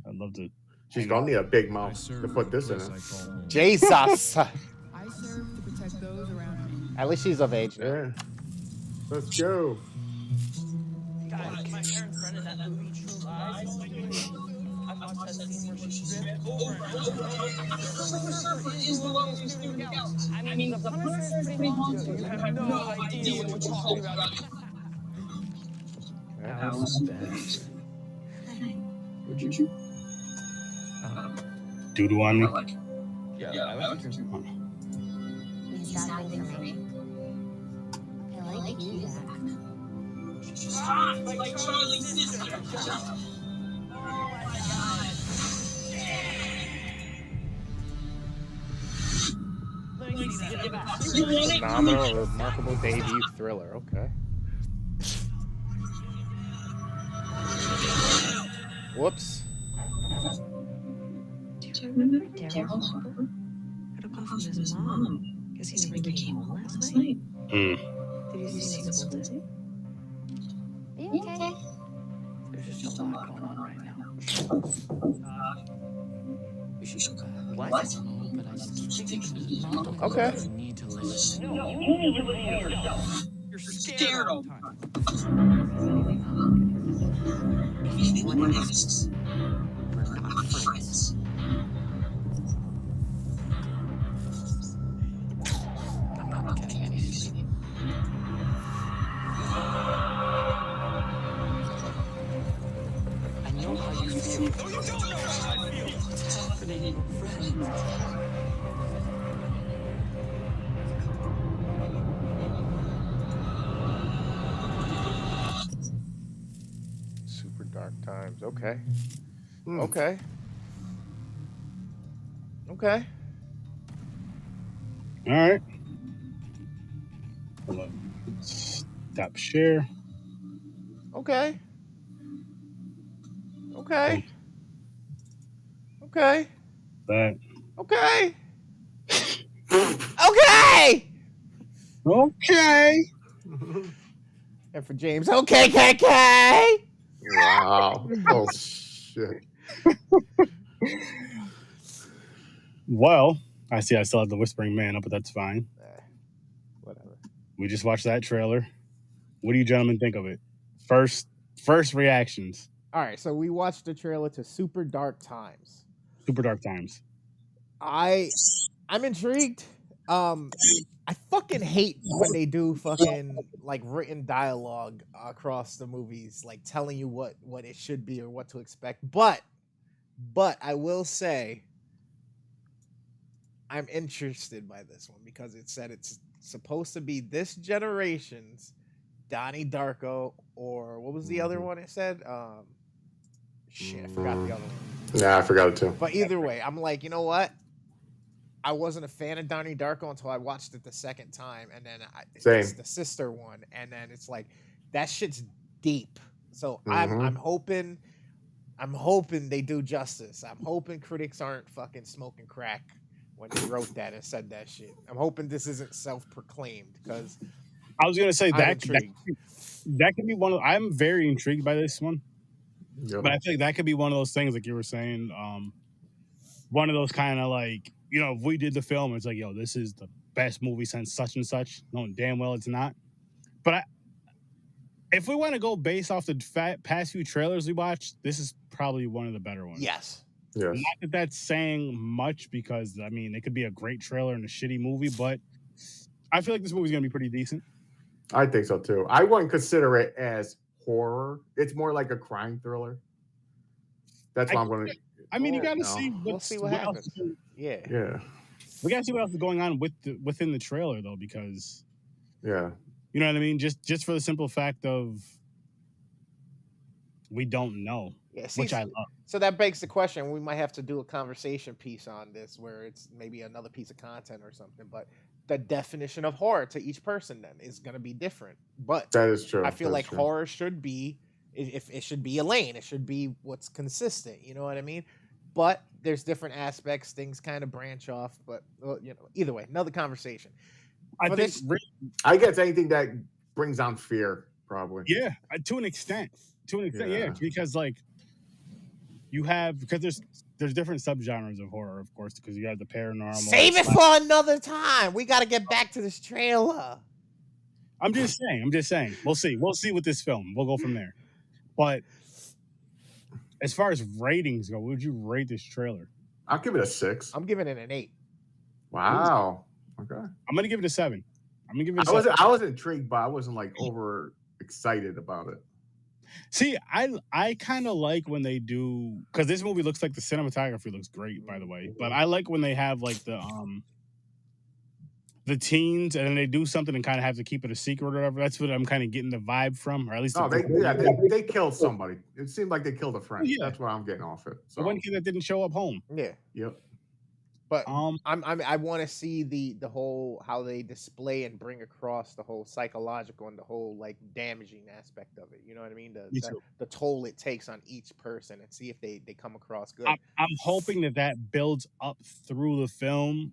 I'd love to. She's gonna need a big mouth to put this in it. Jesus. I serve to protect those around me. At least she's of age now. Yeah. Let's go. Guys, my parents rented that movie True Lies. I watched that scene where she stripped over and I mean, the Punisher's pretty haunted. You have no idea what you're talking about. That was bad. Would you? Doo-doo on me? Yeah, I like it. He's not good for me. I like you, Zach. She's hot, like Charlie's sister. Oh my god. Phenomenal, remarkable debut thriller. Okay. Whoops. Do you remember Daryl Harper? Got a call from his mom. Guess he never came home last night. Did you see him at school today? Are you okay? There's just a lot going on right now. We should go back. What? Oh, but I just keep thinking Mom told me Okay. you need to listen. No, you need to listen to yourself. You're scared all the time. If anyone asks, we're not friends. I'm not getting any sleep. I know how you feel. No, you don't know how I feel. What's happening, friend? Super dark times. Okay. Hmm. Okay. Okay. All right. Hold on. Stop share. Okay. Okay. Okay. That. Okay. Okay. Okay. And for James, okay, KK. Wow. Oh shit. Well, I see I still have the Whispering Man up, but that's fine. Whatever. We just watched that trailer. What do you gentlemen think of it? First reactions. All right, so we watched the trailer to Super Dark Times. Super Dark Times. I'm intrigued. I fucking hate when they do fucking like written dialogue across the movies, like telling you what it should be or what to expect. But I will say I'm interested by this one because it said it's supposed to be this generation's Donnie Darko, or what was the other one it said? Shit, I forgot the other one. Yeah, I forgot it too. But either way, I'm like, you know what? I wasn't a fan of Donnie Darko until I watched it the second time, and then it's the sister one, and then it's like that shit's deep. So I'm hoping they do justice. I'm hoping critics aren't fucking smoking crack when they wrote that and said that shit. I'm hoping this isn't self-proclaimed because I was gonna say that could be one of. I'm very intrigued by this one, but I think that could be one of those things like you were saying. One of those kind of like, you know, if we did the film, it's like, yo, this is the best movie since such and such. Knowing damn well it's not. But if we want to go based off the past few trailers we watched, this is probably one of the better ones. Yes. Not that that's saying much because, I mean, it could be a great trailer and a shitty movie, but I feel like this movie's going to be pretty decent. I think so too. I wouldn't consider it as horror. It's more like a crime thriller. That's why I'm going to. I mean, you got to see we'll see what happens. Yeah. We got to see what else is going on within the trailer, though, because you know what I mean. Just for the simple fact of we don't know, which I love. So that begs the question: we might have to do a conversation piece on this, where it's maybe another piece of content or something. But the definition of horror to each person then is going to be different. But that is true. I feel like horror should be. If it should be a lane, it should be what's consistent. You know what I mean? But there's different aspects. Things kind of branch off. But either way, another conversation. I guess anything that brings on fear, probably. Yeah, to an extent. Yeah, because like because there's different subgenres of horror, of course, because you have the paranormal. Save it for another time. We got to get back to this trailer. I'm just saying. We'll see with this film. We'll go from there. But as far as ratings go, what would you rate this trailer? I'll give it a 6. I'm giving it an 8. Wow. Okay. I'm gonna give it a 7. I was intrigued, but I wasn't like over excited about it. See, I kind of like when they do, because this movie looks like the cinematography looks great, by the way. But I like when they have like the teens, and then they do something and kind of have to keep it a secret or whatever. That's what I'm kind of getting the vibe from, or at least. They killed somebody. It seemed like they killed a friend. That's what I'm getting off it. So. The one kid that didn't show up home. Yeah. Yep. But I want to see the whole how they display and bring across the whole psychological and the whole like damaging aspect of it. You know what I mean? The toll it takes on each person, and see if they come across good. I'm hoping that builds up through the film,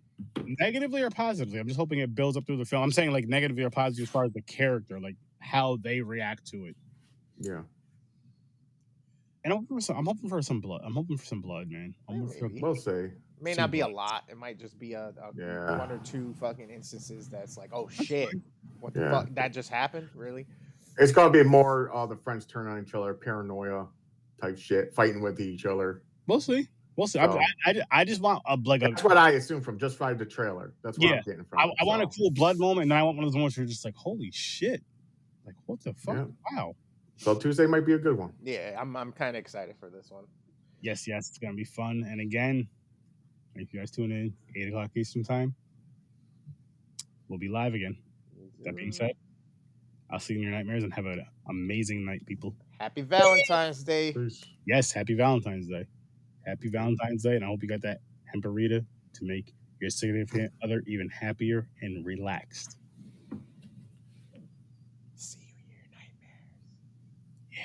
negatively or positively. I'm just hoping it builds up through the film. I'm saying like negatively or positively as far as the character, like how they react to it. Yeah. And I'm hoping for some blood. I'm hoping for some blood, man. We'll say. May not be a lot. It might just be a Yeah. 1 or 2 fucking instances that's like, oh shit, what the fuck? That just happened? Really? It's gonna be more the friends turn on each other, paranoia type shit, fighting with each other. We'll see. So, I just want that's what I assume from just the trailer. That's what I'm getting from. I want a cool blood moment, and then I want one of those moments where you're just like, holy shit, like what the fuck? Yeah. Wow. So Tuesday might be a good one. Yeah, I'm kind of excited for this one. Yes, it's gonna be fun. And again, if you guys tune in 8 o'clock Eastern time, we'll be live again. That being said, I'll see you in your nightmares and have an amazing night, people. Happy Valentine's Day. Yes, happy Valentine's Day. Happy Valentine's Day, and I hope you got that hemperita to make your significant other even happier and relaxed. See you in your nightmares. Yeah.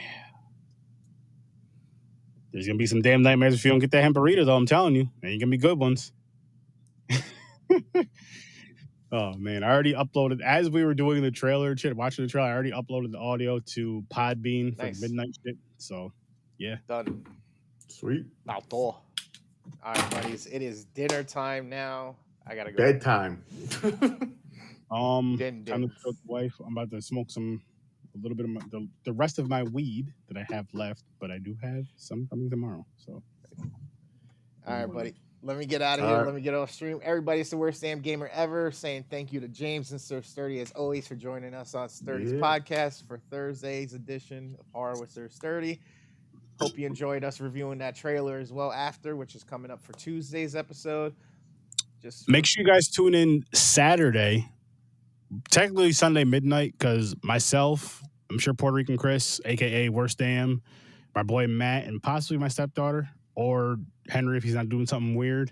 There's going to be some damn nightmares if you don't get that hemperita, though, I'm telling you. They ain't going to be good ones. Oh, man. I already uploaded, as we were doing the trailer, watching the trailer, I already uploaded the audio to Podbean for the midnight shit. So, yeah. Done. Sweet. All right, buddies. It is dinner time now. I gotta go. Bedtime. Time to cook the wife. I'm about to smoke a little bit of the rest of my weed that I have left, but I do have some coming tomorrow. So, all right, buddy. Let me get out of here. Let me get off stream. Everybody, it's the worst damn gamer ever. Saying thank you to James and Sir Sturdy as always for joining us on Sturdy's podcast for Thursday's edition of Horror with Sir Sturdy. Hope you enjoyed us reviewing that trailer as well after, which is coming up for Tuesday's episode. Just make sure you guys tune in Saturday, technically Sunday midnight, because myself, I'm sure Puerto Rican Chris, aka Worst Damn, my boy Matt, and possibly my stepdaughter or Henry if he's not doing something weird,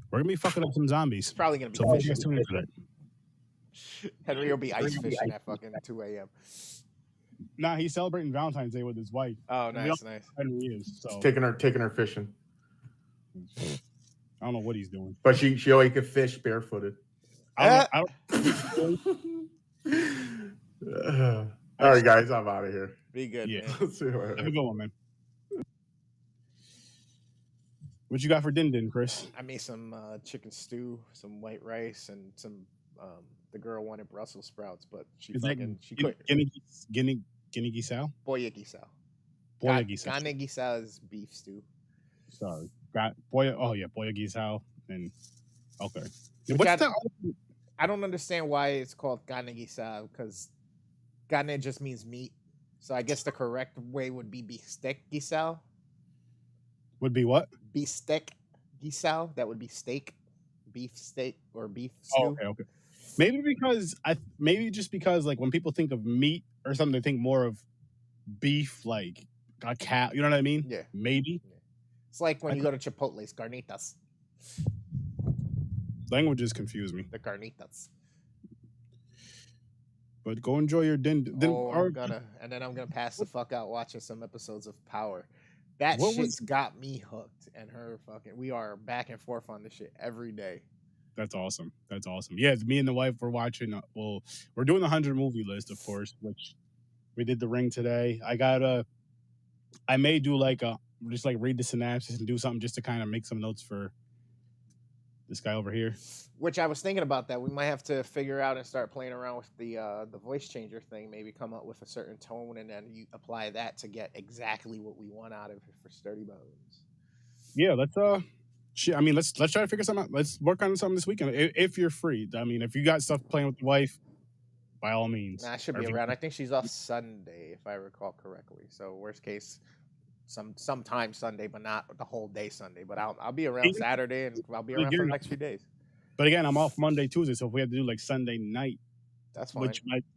we're gonna be fucking up some zombies. It's probably gonna be so fishing. Tune in for that. Henry will be ice fishing at fucking 2 a.m. Nah, he's celebrating Valentine's Day with his wife. Oh, nice. Henry is. So. He's taking her fishing. I don't know what he's doing. But she only could fish barefooted. I don't all right, guys, I'm out of here. Be good, man. Let's see have a good one, man. What you got for din, Chris? I made some chicken stew, some white rice, and some. The girl wanted Brussels sprouts, but she couldn't. Guinea gisao? Boya gisao. Boya gisao. Gane gisao is beef stew. Sorry. Boya gisao. And okay. I don't understand why it's called gane gisao, because gane just means meat. So I guess the correct way would be beefsteak gisao. Would be what? Beefsteak gisao. That would be steak. Beef steak or beef stew. Oh, okay. Maybe just because like when people think of meat or something, they think more of beef, like a cow. You know what I mean? Yeah. Maybe. Yeah. It's like when you go to Chipotle's carnitas. Languages confuse me. The carnitas. But go enjoy your din. And then I'm gonna pass the fuck out watching some episodes of Power. That shit's got me hooked, and her fucking. We are back and forth on this shit every day. That's awesome. Yeah, me and the wife were watching. We're doing the 100 movie list, of course, which we did The Ring today. I may do read the synopsis and do something just to kind of make some notes for this guy over here. Which I was thinking about that. We might have to figure out and start playing around with the voice changer thing. Maybe come up with a certain tone and then you apply that to get exactly what we want out of it for Sturdy Bones. Yeah, let's let's try to figure something out. Let's work on something this weekend if you're free. I mean, if you got stuff playing with your wife, by all means. Nah, I should be around. I think she's off Sunday, if I recall correctly. So worst case, sometime Sunday, but not the whole day Sunday. But I'll be around Saturday, and I'll be around for the next few days. But again, I'm off Monday, Tuesday, so if we had to do like Sunday night, that's fine.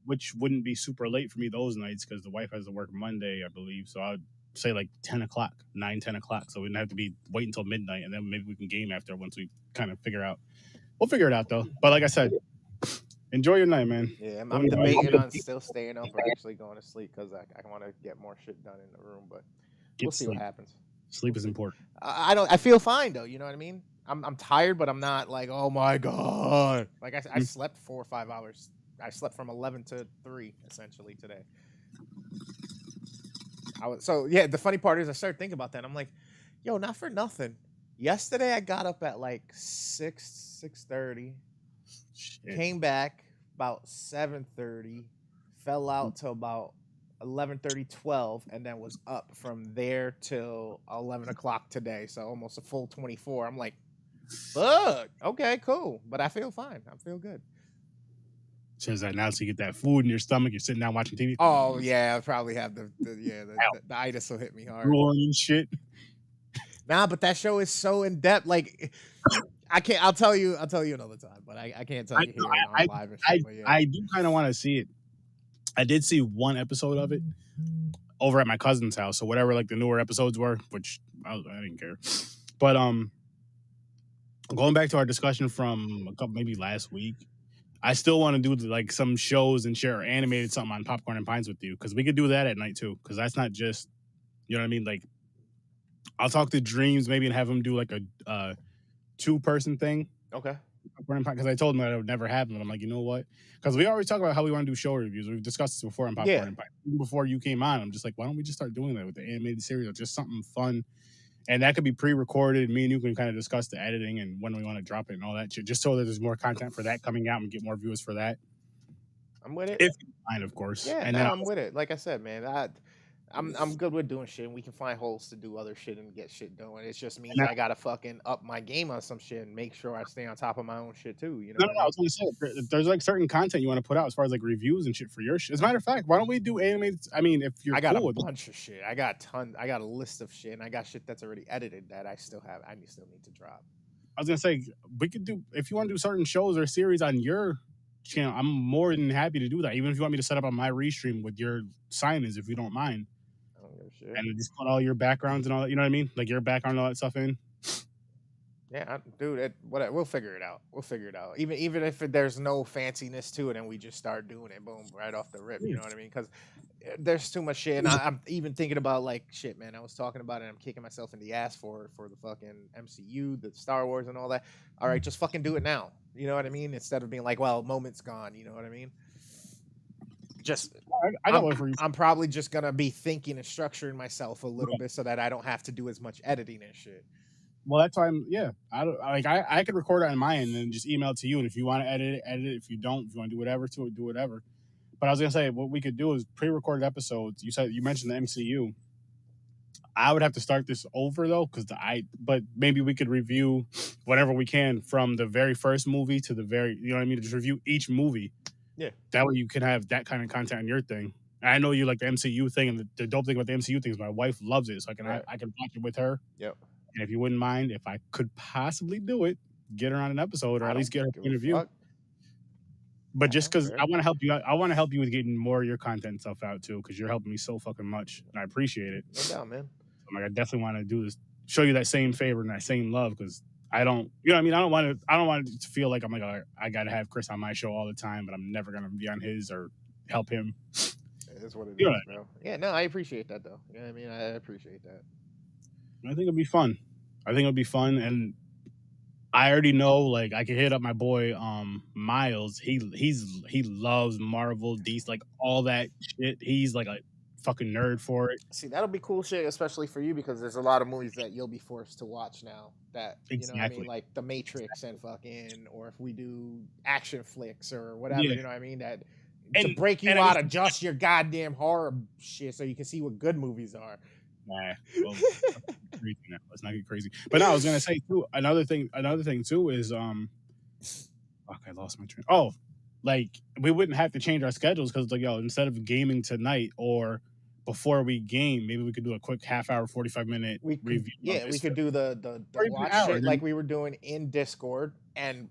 Which wouldn't be super late for me those nights because the wife has to work Monday, I believe. So say like 10 o'clock, 10 o'clock. So we don't have to be wait until midnight, and then maybe we can game after once we kind of figure out. We'll figure it out though. But like I said, enjoy your night, man. Yeah, I'm debating on still staying up or actually going to sleep because I want to get more shit done in the room. But we'll see what happens. Sleep is important. I feel fine though. You know what I mean? I'm tired, but I'm not like, oh my god. Like I slept 4 or 5 hours. I slept from 11 to 3 essentially today. The funny part is I started thinking about that. I'm like, yo, not for nothing. Yesterday I got up at like 6:30. Came back about 7:30. Fell out till about 11:30, 12, and then was up from there till 11 o'clock today. So almost a full 24. I'm like, fuck. Okay, cool. But I feel fine. I feel good. Says that now, so you get that food in your stomach. You're sitting down watching TV. Oh yeah, I probably have the itis will hit me hard. And shit. Nah, but that show is so in depth. Like, I can't. I'll tell you another time. But I can't tell you here on live and shit. But yeah. I do kind of want to see it. I did see one episode of it over at my cousin's house. So whatever like the newer episodes were, which I didn't care. But going back to our discussion from a couple maybe last week. I still want to do like some shows and share animated something on Popcorn and Pines with you because we could do that at night too. Because that's not just, you know what I mean. Like, I'll talk to Dreams maybe and have him do like a 2-person thing. Okay. Because I told him that it would never happen. But I'm like, you know what? Because we always talk about how we want to do show reviews. We've discussed this before on Popcorn and Pines. Even before you came on, I'm just like, why don't we just start doing that with the animated series? Or just something fun. And that could be pre-recorded. Me and you can kind of discuss the editing and when we want to drop it and all that shit, just so that there's more content for that coming out and get more viewers for that. I'm with it. If you mind, of course. Yeah, and then I'm with it. Like I said, man, I'm good with doing shit, and we can find holes to do other shit and get shit done. It's just me. I gotta fucking up my game on some shit and make sure I stay on top of my own shit too. You know? No, I was gonna say there's like certain content you want to put out as far as like reviews and shit for your shit. As a matter of fact, why don't we do animated? I mean, if you're I got cool a bunch of shit. I got a list of shit, and I got shit that's already edited that I still need to drop. I was gonna say we could do if you want to do certain shows or series on your channel. I'm more than happy to do that. Even if you want me to set up on my restream with your sign-ins, if you don't mind. And just put all your backgrounds and all that, you know what I mean? Like your background and all that stuff in. Yeah, dude, we'll figure it out. We'll figure it out. Even if there's no fanciness to it and we just start doing it, boom, right off the rip, you know what I mean? Because there's too much shit. And I'm even thinking about like, shit, man, I was talking about it and I'm kicking myself in the ass for the fucking MCU, the Star Wars and all that. All right, just fucking do it now. You know what I mean? Instead of being like, well, moment's gone, you know what I mean? I'm probably just gonna be thinking and structuring myself a little bit so that I don't have to do as much editing and shit. Well, that's why I could record it on my end and just email it to you. And if you want to edit it. If you don't, if you want to do whatever to it, do whatever. But I was gonna say what we could do is pre-recorded episodes. You mentioned the MCU. I would have to start this over though, but maybe we could review whatever we can from the very first movie to the very, you know what I mean? Just review each movie. Yeah. That way you can have that kind of content on your thing. And I know you like the MCU thing, and the dope thing about the MCU thing is my wife loves it, so I can watch it with her. Yep. And if you wouldn't mind, if I could possibly do it, get her on an episode or at least get her an interview. But just because I want to help you, I want to help you with getting more of your content stuff out too, because you're helping me so fucking much, and I appreciate it. No doubt, man. I'm like, I definitely want to do this, show you that same favor and that same love, because I don't, you know what I mean? I don't want it to feel like I'm like, I got to have Chris on my show all the time, but I'm never going to be on his or help him. That's what it is, bro. Yeah, no, I appreciate that, though. You know what I mean? I appreciate that. I think it'll be fun. And I already know, like, I can hit up my boy, Miles. He loves Marvel, DC, like, all that shit. He's, like, a fucking nerd for it. See, that'll be cool shit, especially for you, because there's a lot of movies that you'll be forced to watch now that, you know what I mean, like The Matrix and fucking, or if we do action flicks or whatever, you know what I mean, that to break you out of just your goddamn horror shit so you can see what good movies are. Nah, well, let's not get crazy. But no, I was gonna say too, another thing too is fuck, I lost my train. Oh, like we wouldn't have to change our schedules because like, yo, instead of gaming tonight or before we game, maybe we could do a quick half-hour, 45-minute review. Yeah, we could do the watch shit like we were doing in Discord, and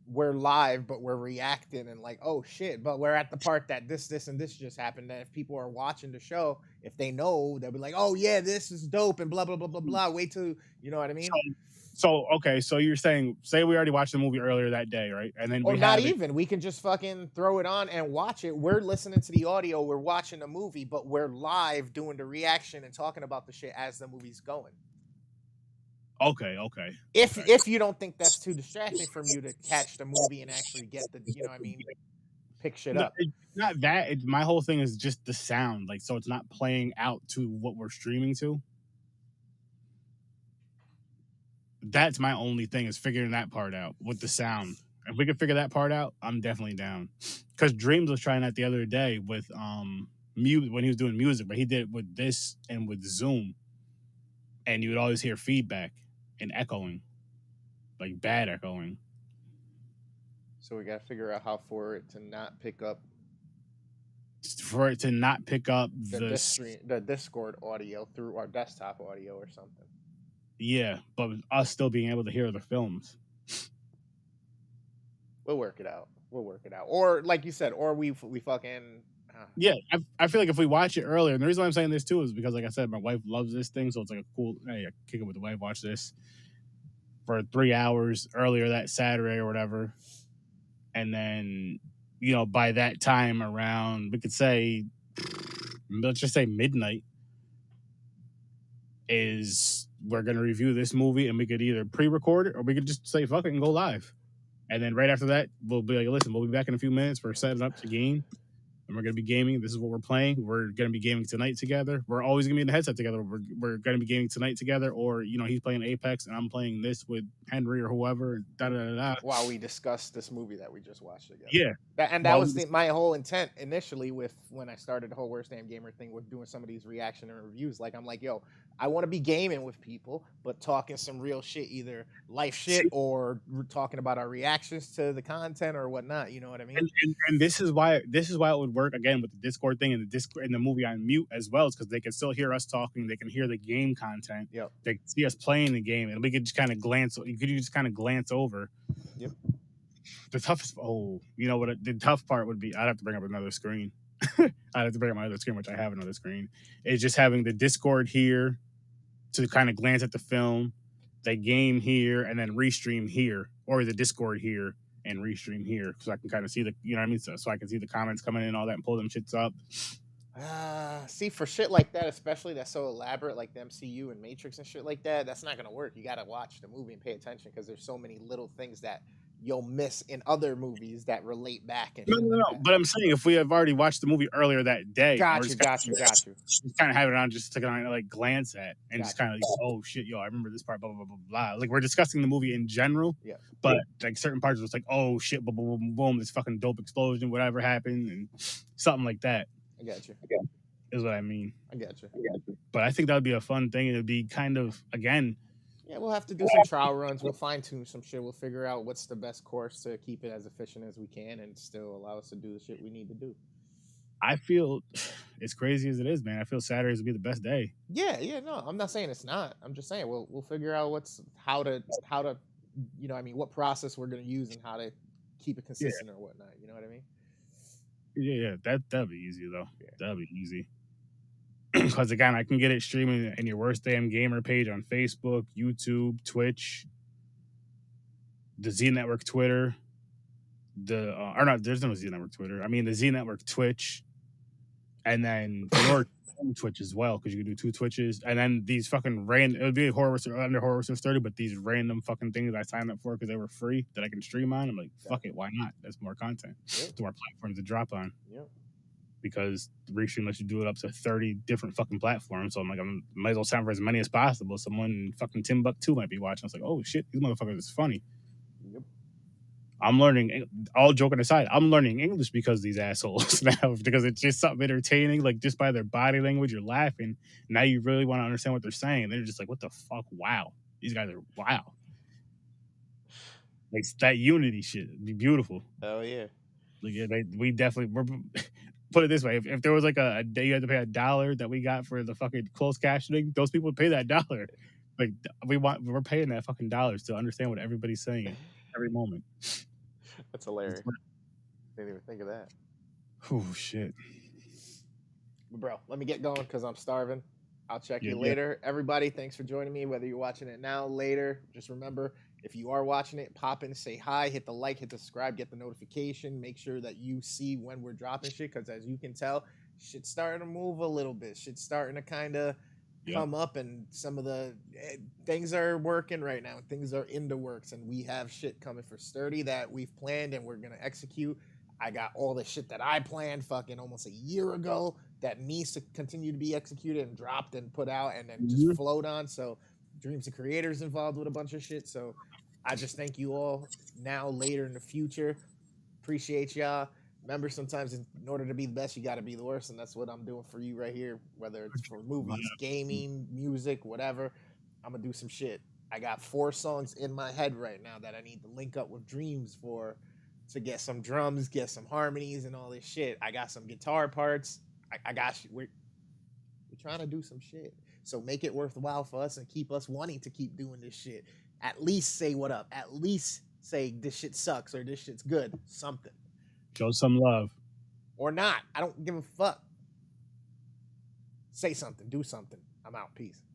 we're live, but we're reacting and like, oh shit, but we're at the part that this, and this just happened. And if people are watching the show, if they know, they'll be like, oh yeah, this is dope and blah, blah, blah, blah, blah. Wait till, you know what I mean? So okay, so you're saying, say we already watched the movie earlier that day, right? And then Or we not have even. We can just fucking throw it on and watch it. We're listening to the audio, we're watching the movie, but we're live doing the reaction and talking about the shit as the movie's going. Okay. If you don't think that's too distracting from you to catch the movie and actually get the, you know what I mean, pick shit No, up. it's not that. My whole thing is just the sound, like, so it's not playing out to what we're streaming to. That's my only thing, is figuring that part out with the sound. If we could figure that part out, I'm definitely down. Because Dreams was trying that the other day with music, when he was doing music, but he did it with this and with Zoom, and you would always hear feedback and echoing, like bad echoing. So we got to figure out how for it to not pick up the Discord audio through our desktop audio or something. Yeah, but us still being able to hear the films. We'll work it out. Or like you said, or we fucking. Yeah, I feel like if we watch it earlier, and the reason why I'm saying this too is because, like I said, my wife loves this thing, so it's like a cool, hey, I kick it with the wife, watch this for 3 hours earlier that Saturday or whatever. And then, you know, by that time around, we could say, let's just say midnight, is we're going to review this movie, and we could either pre-record it or we could just say fuck it and go live. And then right after that, we'll be like, listen, we'll be back in a few minutes for setting up the game. And we're going to be gaming. This is what we're playing. We're going to be gaming tonight together. We're always going to be in the headset together. We're going to be gaming tonight together. Or, you know, he's playing Apex and I'm playing this with Henry or whoever. While we discuss this movie that we just watched together. Yeah. That was my whole intent initially with when I started the whole Worst Damn Gamer thing with doing some of these reaction and reviews. Like, I'm like, yo, I want to be gaming with people, but talking some real shit, either life shit or talking about our reactions to the content or whatnot. You know what I mean? And this is why it would work again with the Discord thing and the Discord and the movie on mute as well, is because they can still hear us talking. They can hear the game content. Yep. They can see us playing the game, and we could just kind of glance. You could just kind of glance over. Yep. The toughest. Oh, you know what? The tough part would be, I'd have to bring up another screen. I'd have to bring up my other screen, which I have another screen. Is just having the Discord here to kind of glance at the film, the game here, and then restream here, or the Discord here and restream here, so I can kind of see the, you know what I mean? So I can see the comments coming in and all that and pull them shits up. See, for shit like that, especially that's so elaborate, like the MCU and Matrix and shit like that, that's not gonna work. You gotta watch the movie and pay attention, because there's so many little things that you'll miss in other movies that relate back. And no. But I'm saying, if we have already watched the movie earlier that day, got you. Just kind of have it on, just to kind of like glance at and just kind of like, oh shit, yo, I remember this part, blah blah blah blah blah. Like, we're discussing the movie in general, but like certain parts was like, oh shit, boom boom boom boom, this fucking dope explosion, whatever happened, and something like that. I got you. Is what I mean. I got you. But I think that would be a fun thing. It would be kind of, again. Yeah, we'll have to do some trial runs. We'll fine tune some shit. We'll figure out what's the best course to keep it as efficient as we can and still allow us to do the shit we need to do. I feel, as crazy as it is, man, I feel Saturdays would be the best day. Yeah, no, I'm not saying it's not. I'm just saying we'll figure out how to you know what I mean, what process we're gonna use and how to keep it consistent or whatnot. You know what I mean? Yeah, that'd be easy though. Yeah. That'd be easy. Because again, I can get it streaming in your Worst Damn Gamer page on Facebook, YouTube, Twitch, the Z Network Twitter, or not, there's no Z Network Twitter. I mean the Z Network Twitch, and then your Twitch as well, because you can do 2 Twitches, and then these fucking random, it would be under Horror Source 30, but these random fucking things I signed up for because they were free that I can stream on. I'm like, fuck it, why not? That's more content. There's more platforms to drop on. Yep. Because the restream lets you do it up to 30 different fucking platforms. So I'm like, I might as well sign for as many as possible. Someone in fucking Timbuktu might be watching. I was like, oh shit, these motherfuckers is funny. Yep. I'm learning, all joking aside, I'm learning English because of these assholes now, because it's just something entertaining. Like, just by their body language, you're laughing. Now you really want to understand what they're saying. They're just like, what the fuck? Wow. These guys are wow. Like, that unity shit would be beautiful. Oh yeah. Like, yeah, we definitely, put it this way, if there was like a day you had to pay $1 that we got for the fucking closed captioning, those people would pay that $1. Like, we're paying that fucking $1 to understand what everybody's saying at every moment. That's hilarious. Didn't even think of that. Oh shit. But bro, let me get going because I'm starving. I'll check you Yeah. later. Everybody, thanks for joining me. Whether you're watching it now, later, just remember, if you are watching it, pop in, say hi, hit the like, hit the subscribe, get the notification. Make sure that you see when we're dropping shit, because as you can tell, shit's starting to move a little bit. Shit's starting to kind of come up, and some of the things are working right now. Things are in the works, and we have shit coming for Sturdy that we've planned and we're going to execute. I got all the shit that I planned fucking almost a year ago that needs to continue to be executed and dropped and put out and then just float on. So Dreams of Creators involved with a bunch of shit. So I just thank you all now, later in the future. Appreciate y'all. Remember, sometimes in order to be the best, you got to be the worst. And that's what I'm doing for you right here, whether it's for movies, gaming, music, whatever. I'm going to do some shit. I got 4 songs in my head right now that I need to link up with Dreams for, to get some drums, get some harmonies and all this shit. I got some guitar parts. I got you. We're trying to do some shit. So make it worthwhile for us and keep us wanting to keep doing this shit. At least say what up. At least say this shit sucks or this shit's good. Something. Show some love. Or not. I don't give a fuck. Say something. Do something. I'm out. Peace.